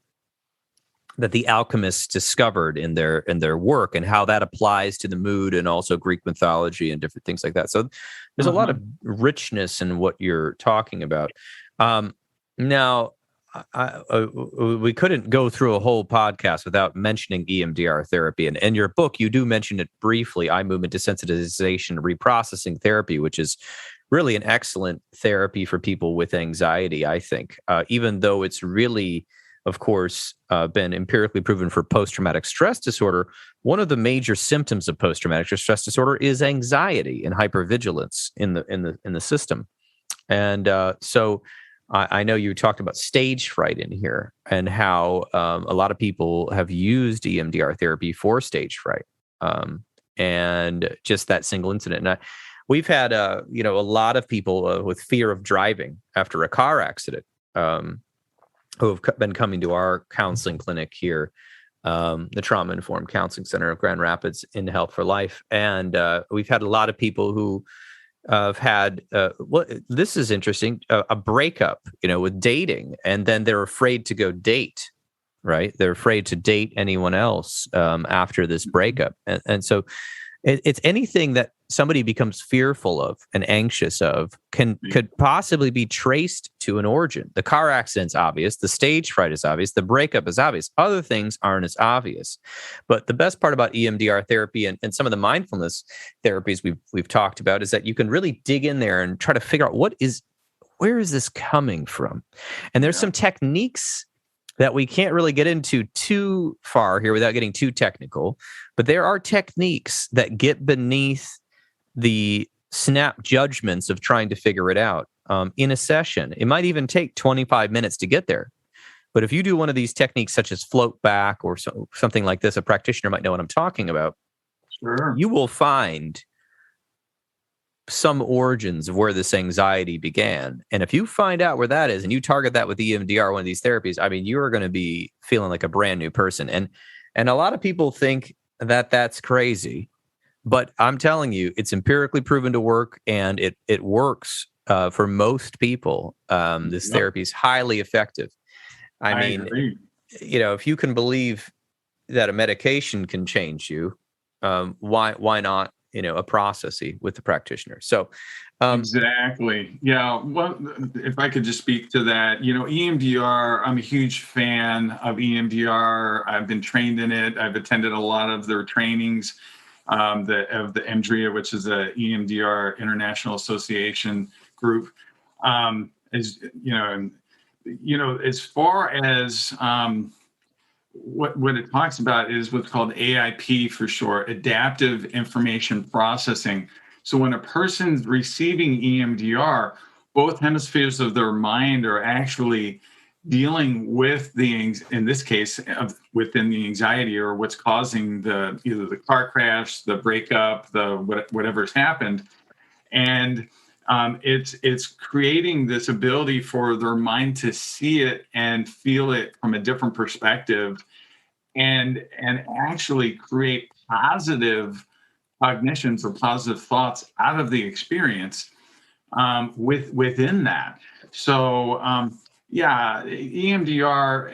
that the alchemists discovered in their work and how that applies to the mood, and also Greek mythology and different things like that. So there's a lot of richness in what you're talking about. Now, we couldn't go through a whole podcast without mentioning EMDR therapy. And in your book, you do mention it briefly, eye movement desensitization reprocessing therapy, which is really an excellent therapy for people with anxiety, I think, even though it's really, of course, been empirically proven for post-traumatic stress disorder. One of the major symptoms of post-traumatic stress disorder is anxiety and hypervigilance in the system. And so I know you talked about stage fright in here, and how a lot of people have used EMDR therapy for stage fright, and just that single incident. And we've had a lot of people with fear of driving after a car accident, who have been coming to our counseling clinic here, the Trauma Informed Counseling Center of Grand Rapids in Help for Life. And we've had a lot of people who have had, this is interesting, a breakup, with dating, and then they're afraid to go date, right? They're afraid to date anyone else after this breakup. And so it's anything that somebody becomes fearful of and anxious of could possibly be traced to an origin. The car accident's obvious, the stage fright is obvious, the breakup is obvious. Other things aren't as obvious. But the best part about EMDR therapy and some of the mindfulness therapies we've talked about is that you can really dig in there and try to figure out where is this coming from? And there's some techniques that we can't really get into too far here without getting too technical, but there are techniques that get beneath the snap judgments of trying to figure it out in a session. It might even take 25 minutes to get there. But if you do one of these techniques, such as float back or something like this, a practitioner might know what I'm talking about. Sure. You will find some origins of where this anxiety began. And if you find out where that is and you target that with EMDR, one of these therapies, I mean, you're going to be feeling like a brand new person. And a lot of people think that that's crazy, but I'm telling you, it's empirically proven to work, and it works for most people. This therapy is highly effective. I mean, agree. If you can believe that a medication can change you, why not? A processy with the practitioner. So exactly. Yeah. Well, if I could just speak to that, EMDR, I'm a huge fan of EMDR. I've been trained in it. I've attended a lot of their trainings, of the EMDRIA, which is a EMDR International Association group. As far as what it talks about is what's called AIP for short, adaptive information processing. So when a person's receiving EMDR, both hemispheres of their mind are actually dealing with in this case, within the anxiety or what's causing either the car crash, the breakup, whatever's happened. And it's creating this ability for their mind to see it and feel it from a different perspective, and actually create positive cognitions or positive thoughts out of the experience within that. So yeah, EMDR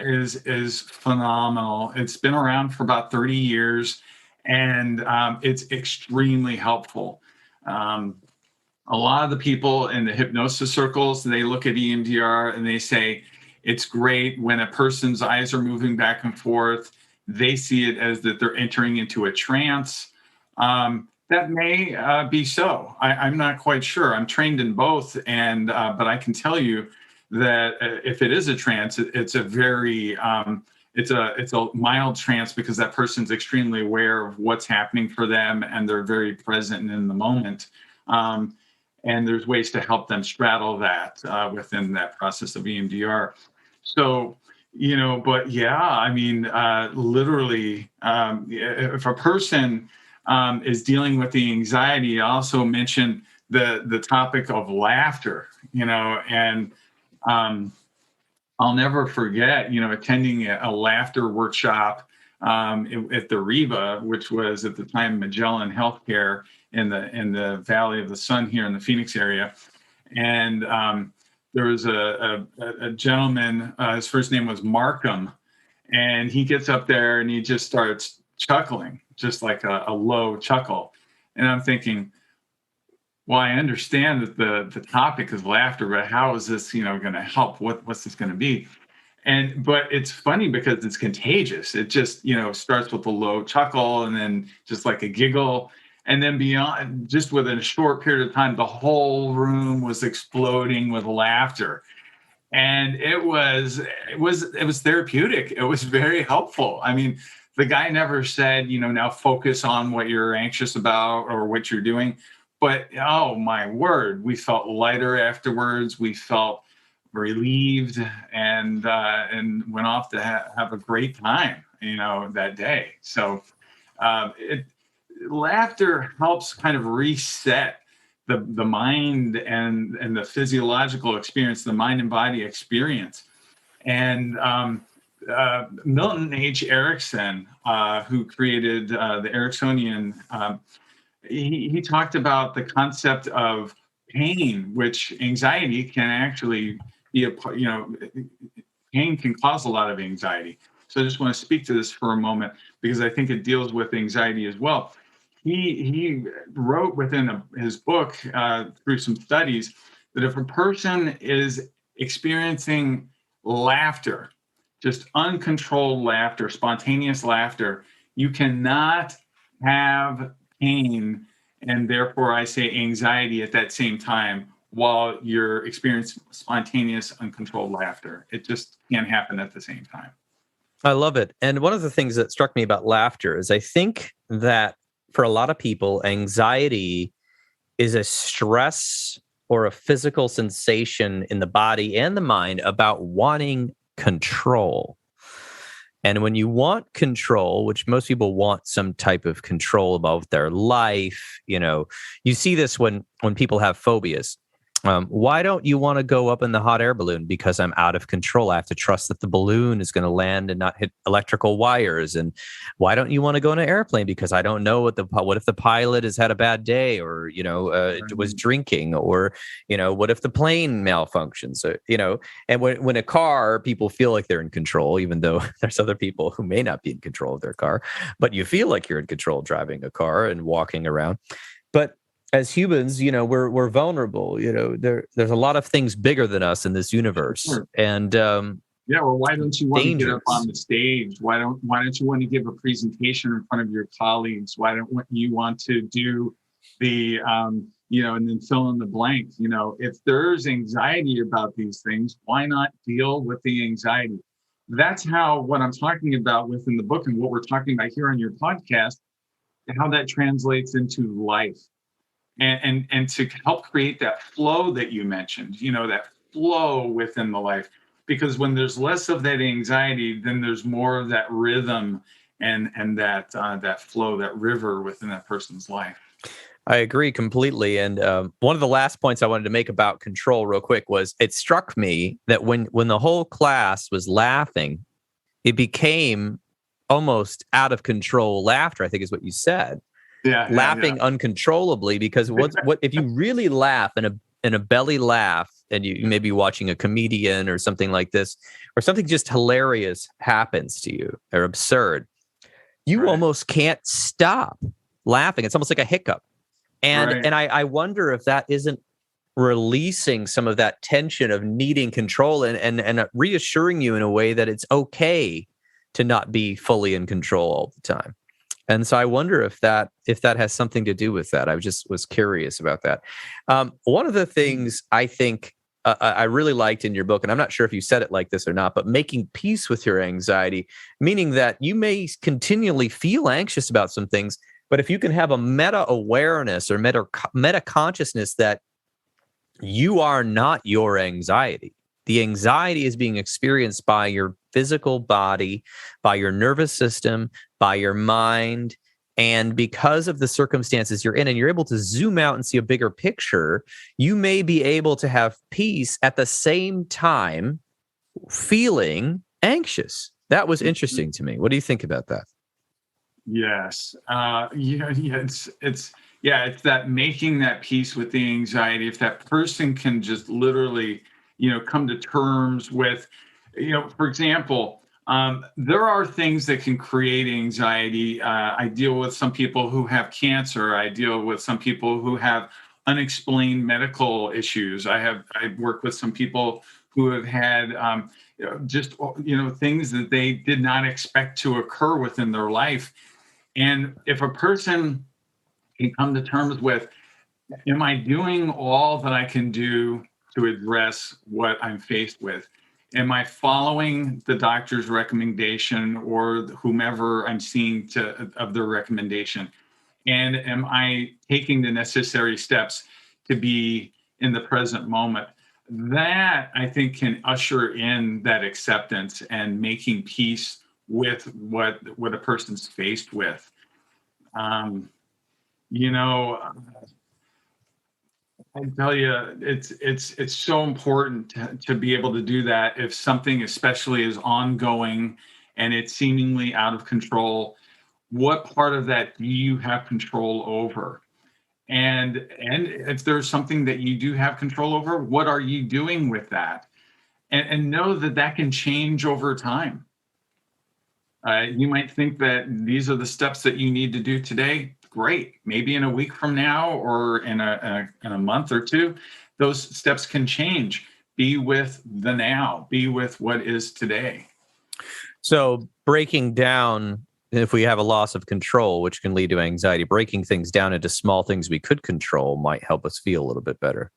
is phenomenal. It's been around for about 30 years, and it's extremely helpful. A lot of the people in the hypnosis circles, they look at EMDR and they say it's great when a person's eyes are moving back and forth. They see it as that they're entering into a trance. That may be so. I'm not quite sure. I'm trained in both, and but I can tell you that if it is a trance, it's a very it's a mild trance, because that person's extremely aware of what's happening for them, and they're very present and in the moment. And there's ways to help them straddle that within that process of EMDR. So, but yeah, I mean, literally, if a person is dealing with the anxiety, I also mentioned the topic of laughter, and I'll never forget, attending a laughter workshop at the Reba, which was at the time Magellan Healthcare in the Valley of the Sun here in the Phoenix area. And there was a gentleman, his first name was Markham, and he gets up there and he just starts chuckling, just like a low chuckle. And I'm thinking, well, I understand that the topic is laughter, but how is this, going to help? What's this going to be? But it's funny because it's contagious. It just, starts with a low chuckle and then just like a giggle. And then beyond, just within a short period of time, the whole room was exploding with laughter. And it was therapeutic. It was very helpful. I mean, the guy never said, now focus on what you're anxious about or what you're doing. But oh my word, we felt lighter afterwards. We felt relieved, and went off to have a great time, that day. So laughter helps kind of reset the mind and the physiological experience, the mind and body experience. And Milton H. Erickson, who created the Ericksonian, he talked about the concept of pain, which anxiety can actually be pain can cause a lot of anxiety. So I just want to speak to this for a moment, because I think it deals with anxiety as well. He wrote within his book, through some studies, that if a person is experiencing laughter, just uncontrolled laughter, spontaneous laughter, you cannot have pain and therefore I say anxiety at that same time while you're experiencing spontaneous, uncontrolled laughter. It just can't happen at the same time. I love it. And one of the things that struck me about laughter is I think that for a lot of people, anxiety is a stress or a physical sensation in the body and the mind about wanting control. And when you want control, which most people want some type of control about their life, you see this when people have phobias. Why don't you want to go up in the hot air balloon? Because I'm out of control. I have to trust that the balloon is going to land and not hit electrical wires. And why don't you want to go in an airplane? Because I don't know what if the pilot has had a bad day, or was drinking, or what if the plane malfunctions? And when a car, people feel like they're in control, even though there's other people who may not be in control of their car, but you feel like you're in control driving a car and walking around. But as humans, we're vulnerable. There's a lot of things bigger than us in this universe, Sure. And well, why don't you want dangerous. to get up on the stage? Why don't you want to give a presentation in front of your colleagues? Why don't you want to do the and then fill in the blank? If there's anxiety about these things, why not deal with the anxiety? That's how what I'm talking about within the book and what we're talking about here on your podcast, how that translates into life. And to help create that flow that you mentioned, that flow within the life, because when there's less of that anxiety, then there's more of that rhythm and that flow, that river within that person's life. I agree completely. And one of the last points I wanted to make about control real quick was it struck me that when the whole class was laughing, it became almost out of control laughter, I think is what you said. Laughing uncontrollably, because what if you really laugh in a belly laugh, and you may be watching a comedian or something like this, or something just hilarious happens to you or absurd, you almost can't stop laughing. It's almost like a hiccup. And I wonder if that isn't releasing some of that tension of needing control and reassuring you in a way that it's okay to not be fully in control all the time. And so I wonder if that has something to do with that. I just was curious about that. One of the things I think I really liked in your book, and I'm not sure if you said it like this or not, but making peace with your anxiety, meaning that you may continually feel anxious about some things, but if you can have a meta-awareness or meta-consciousness that you are not your anxiety. The anxiety is being experienced by your physical body, by your nervous system, by your mind. And because of the circumstances you're in, and you're able to zoom out and see a bigger picture, you may be able to have peace at the same time feeling anxious. That was interesting to me. What do you think about that? Yes. It's that making that peace with the anxiety. If that person can just literally, come to terms with, for example, there are things that can create anxiety. I deal with some people who have cancer. I deal with some people who have unexplained medical issues. I work with some people who have had things that they did not expect to occur within their life. And if a person can come to terms with, am I doing all that I can do to address what I'm faced with? Am I following the doctor's recommendation or whomever I'm seeing of their recommendation? And am I taking the necessary steps to be in the present moment? That, I think, can usher in that acceptance and making peace with what a person's faced with. I tell you, it's so important to be able to do that if something especially is ongoing and it's seemingly out of control. What part of that do you have control over? And if there's something that you do have control over, what are you doing with that? And know that can change over time. You might think that these are the steps that you need to do today. Great. Maybe in a week from now or in a month or two, those steps can change. Be with the now. Be with what is today. So breaking down, if we have a loss of control, which can lead to anxiety, breaking things down into small things we could control might help us feel a little bit better.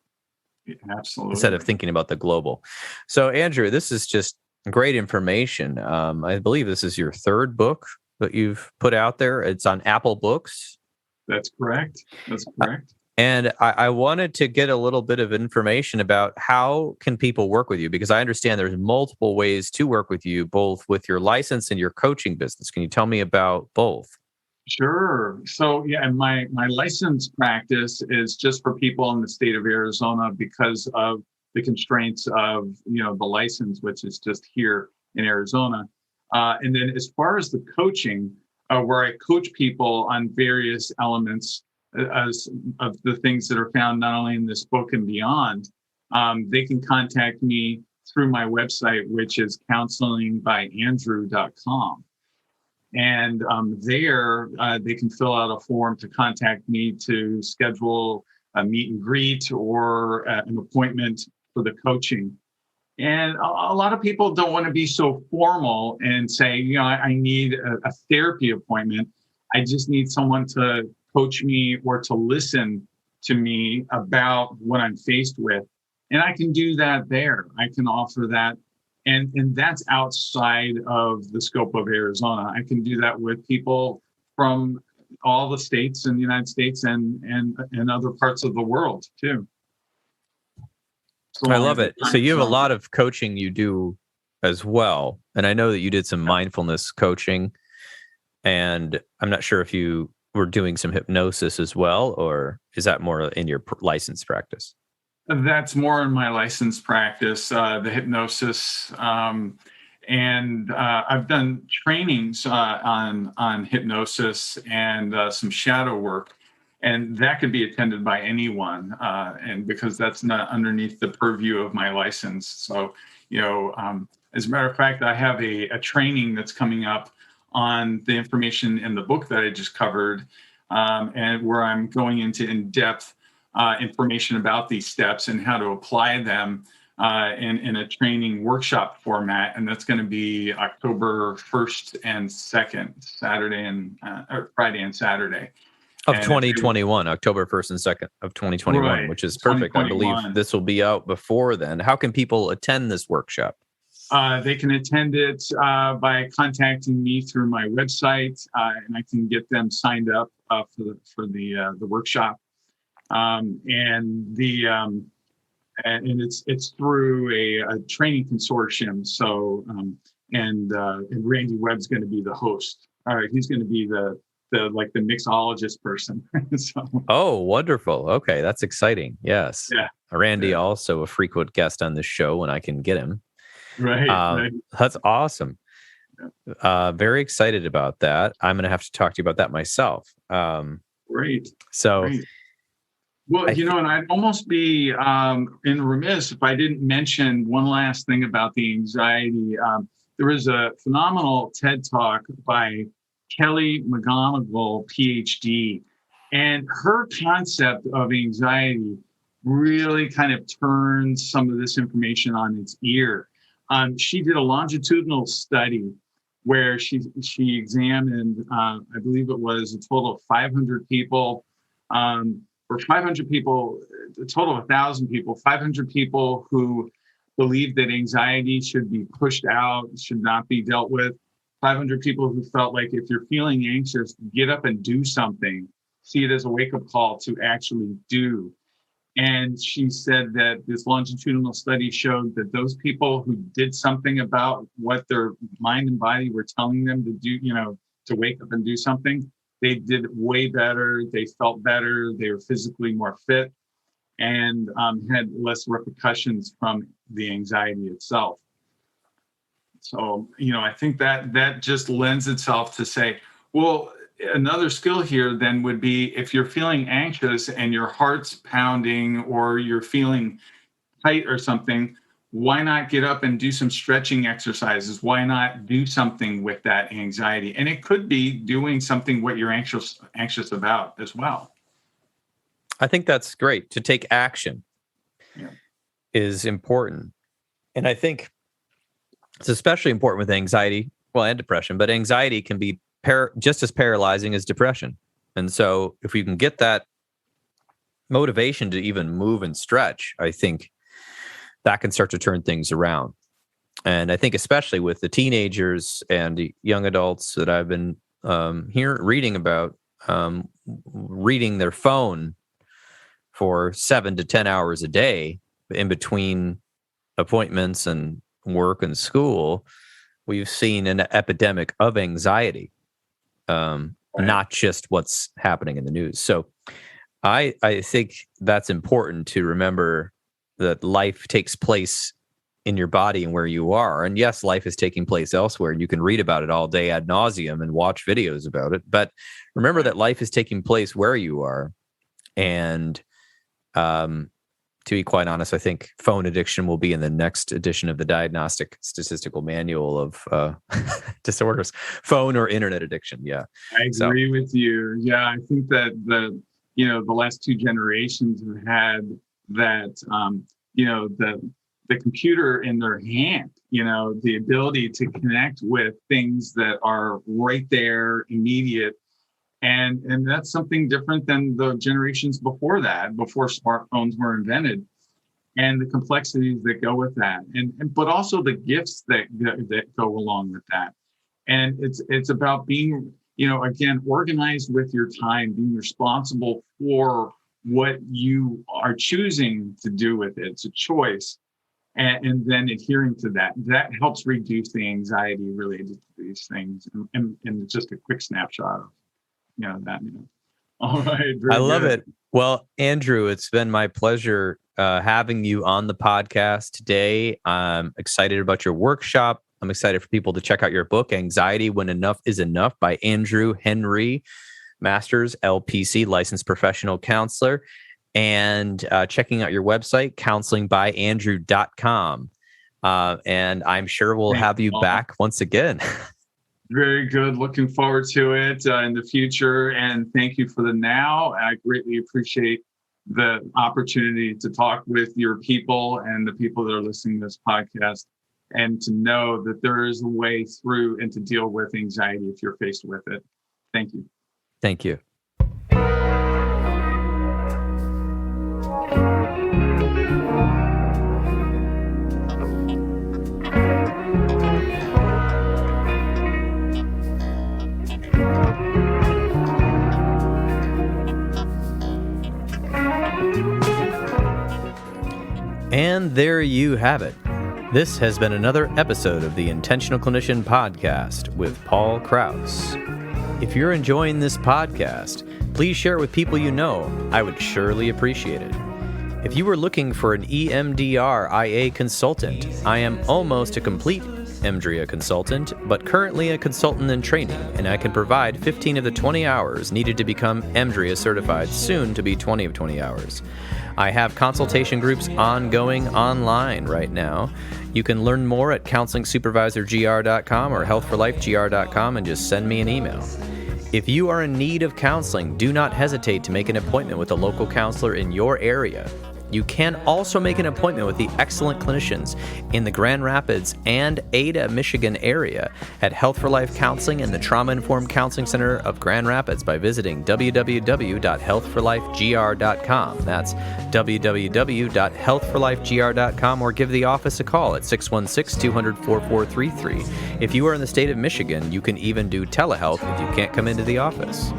Absolutely. Instead of thinking about the global. So Andrew, this is just great information. I believe this is your third book that you've put out there. It's on Apple Books. That's correct. And I wanted to get a little bit of information about how can people work with you, because I understand there's multiple ways to work with you, both with your license and your coaching business. Can you tell me about both? Sure. So my license practice is just for people in the state of Arizona because of the constraints of the license, which is just here in Arizona. And then as far as the coaching, where I coach people on various elements of the things that are found not only in this book and beyond, they can contact me through my website, which is counselingbyandrew.com. And there they can fill out a form to contact me to schedule a meet and greet or an appointment for the coaching. And a lot of people don't want to be so formal and say, I need a therapy appointment. I just need someone to coach me or to listen to me about what I'm faced with. And I can do that there. I can offer that. And that's outside of the scope of Arizona. I can do that with people from all the states in the United States and other parts of the world too. So I love it. So you have a lot of coaching you do as well. And I know that you did some mindfulness coaching. And I'm not sure if you were doing some hypnosis as well, or is that more in your licensed practice? That's more in my licensed practice, the hypnosis. And I've done trainings on hypnosis and some shadow work. And that could be attended by anyone. And because that's not underneath the purview of my license. So, as a matter of fact, I have a training that's coming up on the information in the book that I just covered, and where I'm going into in-depth information about these steps and how to apply them in a training workshop format. And that's going to be October 1st and 2nd, Friday and Saturday. Of 2021, October 1st and 2nd of 2021, right, which is perfect. I believe this will be out before then. How can people attend this workshop? They can attend it by contacting me through my website, and I can get them signed up for the workshop. And it's through a training consortium. So and Randy Webb's going to be the host. He's going to be the mixologist person. So. Oh, wonderful. Okay, that's exciting. Yes. Yeah. Randy, also a frequent guest on this show when I can get him. Right. That's awesome. Very excited about that. I'm going to have to talk to you about that myself. Great. So. Great. Well, and I'd almost be remiss if I didn't mention one last thing about the anxiety. There was a phenomenal TED Talk by Kelly McGonigal, PhD, and her concept of anxiety really kind of turned some of this information on its ear. She did a longitudinal study where she examined, I believe it was a total of 500 people, or 500 people, a total of 1,000 people, 500 people who believed that anxiety should be pushed out, should not be dealt with, 500 people who felt like if you're feeling anxious, get up and do something, see it as a wake-up call to actually do. And she said that this longitudinal study showed that those people who did something about what their mind and body were telling them to do, to wake up and do something, they did way better. They felt better. They were physically more fit and had less repercussions from the anxiety itself. So, I think that just lends itself to say, well, another skill here then would be if you're feeling anxious and your heart's pounding or you're feeling tight or something, why not get up and do some stretching exercises? Why not do something with that anxiety? And it could be doing something what you're anxious about as well. I think that's great. To take action is important. And I think it's especially important with anxiety, and depression, but anxiety can be just as paralyzing as depression. And so if we can get that motivation to even move and stretch, I think that can start to turn things around. And I think especially with the teenagers and young adults that I've been reading about, reading their phone for 7 to 10 hours a day in between appointments and work and school, we've seen an epidemic of anxiety, not just what's happening in the news. So I think that's important to remember that life takes place in your body and where you are. And yes, life is taking place elsewhere, and you can read about it all day ad nauseum and watch videos about it. But remember that life is taking place where you are. And to be quite honest, I think phone addiction will be in the next edition of the Diagnostic Statistical Manual of disorders, phone or internet addiction. Yeah. I agree with you. Yeah. I think that the last two generations have had that, the computer in their hand, the ability to connect with things that are right there, immediate. And that's something different than the generations before that, before smartphones were invented, and the complexities that go with that, but also the gifts that go along with that. And it's about being, again, organized with your time, being responsible for what you are choosing to do with it. It's a choice, and then adhering to that. That helps reduce the anxiety related to these things, and just a quick snapshot of. that. All right. I love it. Well, Andrew, it's been my pleasure having you on the podcast today. I'm excited about your workshop. I'm excited for people to check out your book, Anxiety When Enough is Enough, by Andrew Henry, Masters, LPC, licensed professional counselor, and checking out your website, counselingbyandrew.com. And I'm sure we'll have you back once again. Very good. Looking forward to it in the future. And thank you for the now. I greatly appreciate the opportunity to talk with your people and the people that are listening to this podcast, and to know that there is a way through and to deal with anxiety if you're faced with it. Thank you. Thank you. And there you have it. This has been another episode of the Intentional Clinician Podcast with Paul Krauss. If you're enjoying this podcast, please share it with people you know. I would surely appreciate it. If you were looking for an EMDR IA consultant, I am almost a complete EMDR consultant, but currently a consultant in training, and I can provide 15 of the 20 hours needed to become EMDR certified, soon to be 20 of 20 hours. I have consultation groups ongoing online right now. You can learn more at counselingsupervisorgr.com or healthforlifegr.com and just send me an email. If you are in need of counseling, do not hesitate to make an appointment with a local counselor in your area. You can also make an appointment with the excellent clinicians in the Grand Rapids and Ada, Michigan area at Health for Life Counseling and the Trauma Informed Counseling Center of Grand Rapids by visiting www.healthforlifegr.com. That's www.healthforlifegr.com, or give the office a call at 616-200-4433. If you are in the state of Michigan, you can even do telehealth if you can't come into the office.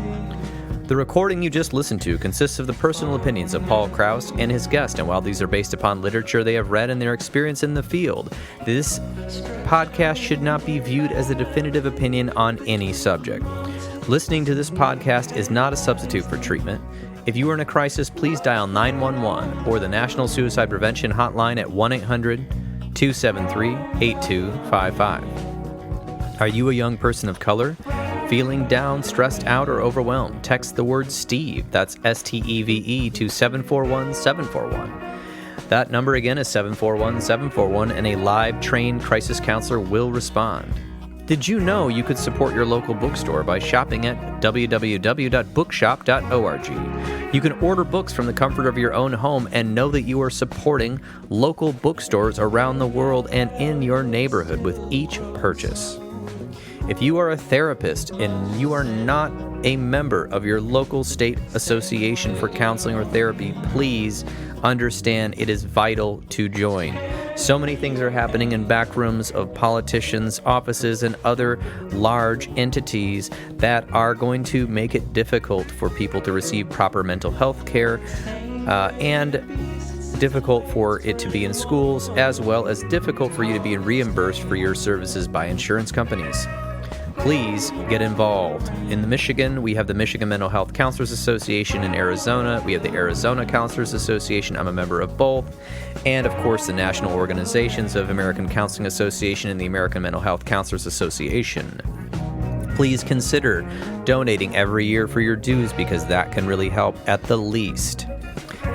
The recording you just listened to consists of the personal opinions of Paul Krauss and his guest, and while these are based upon literature they have read and their experience in the field, this podcast should not be viewed as a definitive opinion on any subject. Listening to this podcast is not a substitute for treatment. If you are in a crisis, please dial 911 or the National Suicide Prevention Hotline at 1-800-273-8255. Are you a young person of color? Feeling down, stressed out, or overwhelmed? Text the word STEVE, that's STEVE, to 741-741. That number again is 741-741, and a live trained crisis counselor will respond. Did you know you could support your local bookstore by shopping at www.bookshop.org? You can order books from the comfort of your own home and know that you are supporting local bookstores around the world and in your neighborhood with each purchase. If you are a therapist and you are not a member of your local state association for counseling or therapy, please understand it is vital to join. So many things are happening in back rooms of politicians' offices and other large entities that are going to make it difficult for people to receive proper mental health care, and difficult for it to be in schools, as well as difficult for you to be reimbursed for your services by insurance companies. Please get involved. In Michigan, we have the Michigan Mental Health Counselors Association. In Arizona, we have the Arizona Counselors Association. I'm a member of both. And of course, the national organizations of American Counseling Association and the American Mental Health Counselors Association. Please consider donating every year for your dues, because that can really help at the least.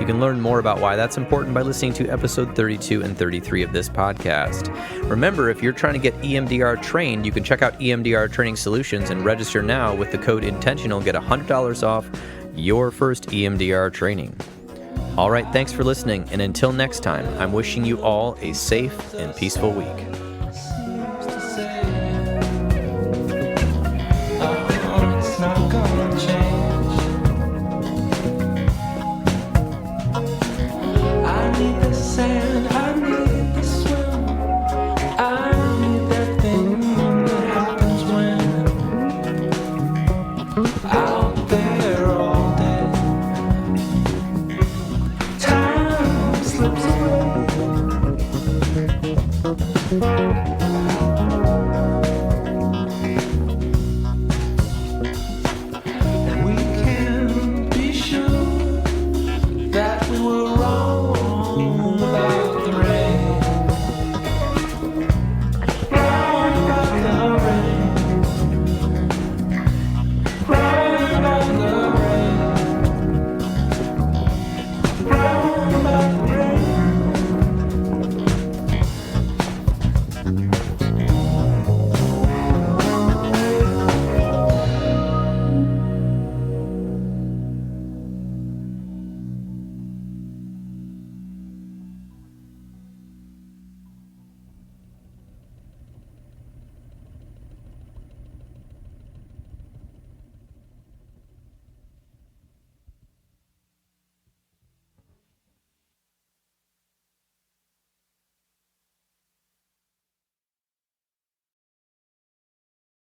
You can learn more about why that's important by listening to episode 32 and 33 of this podcast. Remember, if you're trying to get EMDR trained, you can check out EMDR Training Solutions and register now with the code INTENTIONAL. Get $100 off your first EMDR training. All right, thanks for listening, and until next time, I'm wishing you all a safe and peaceful week.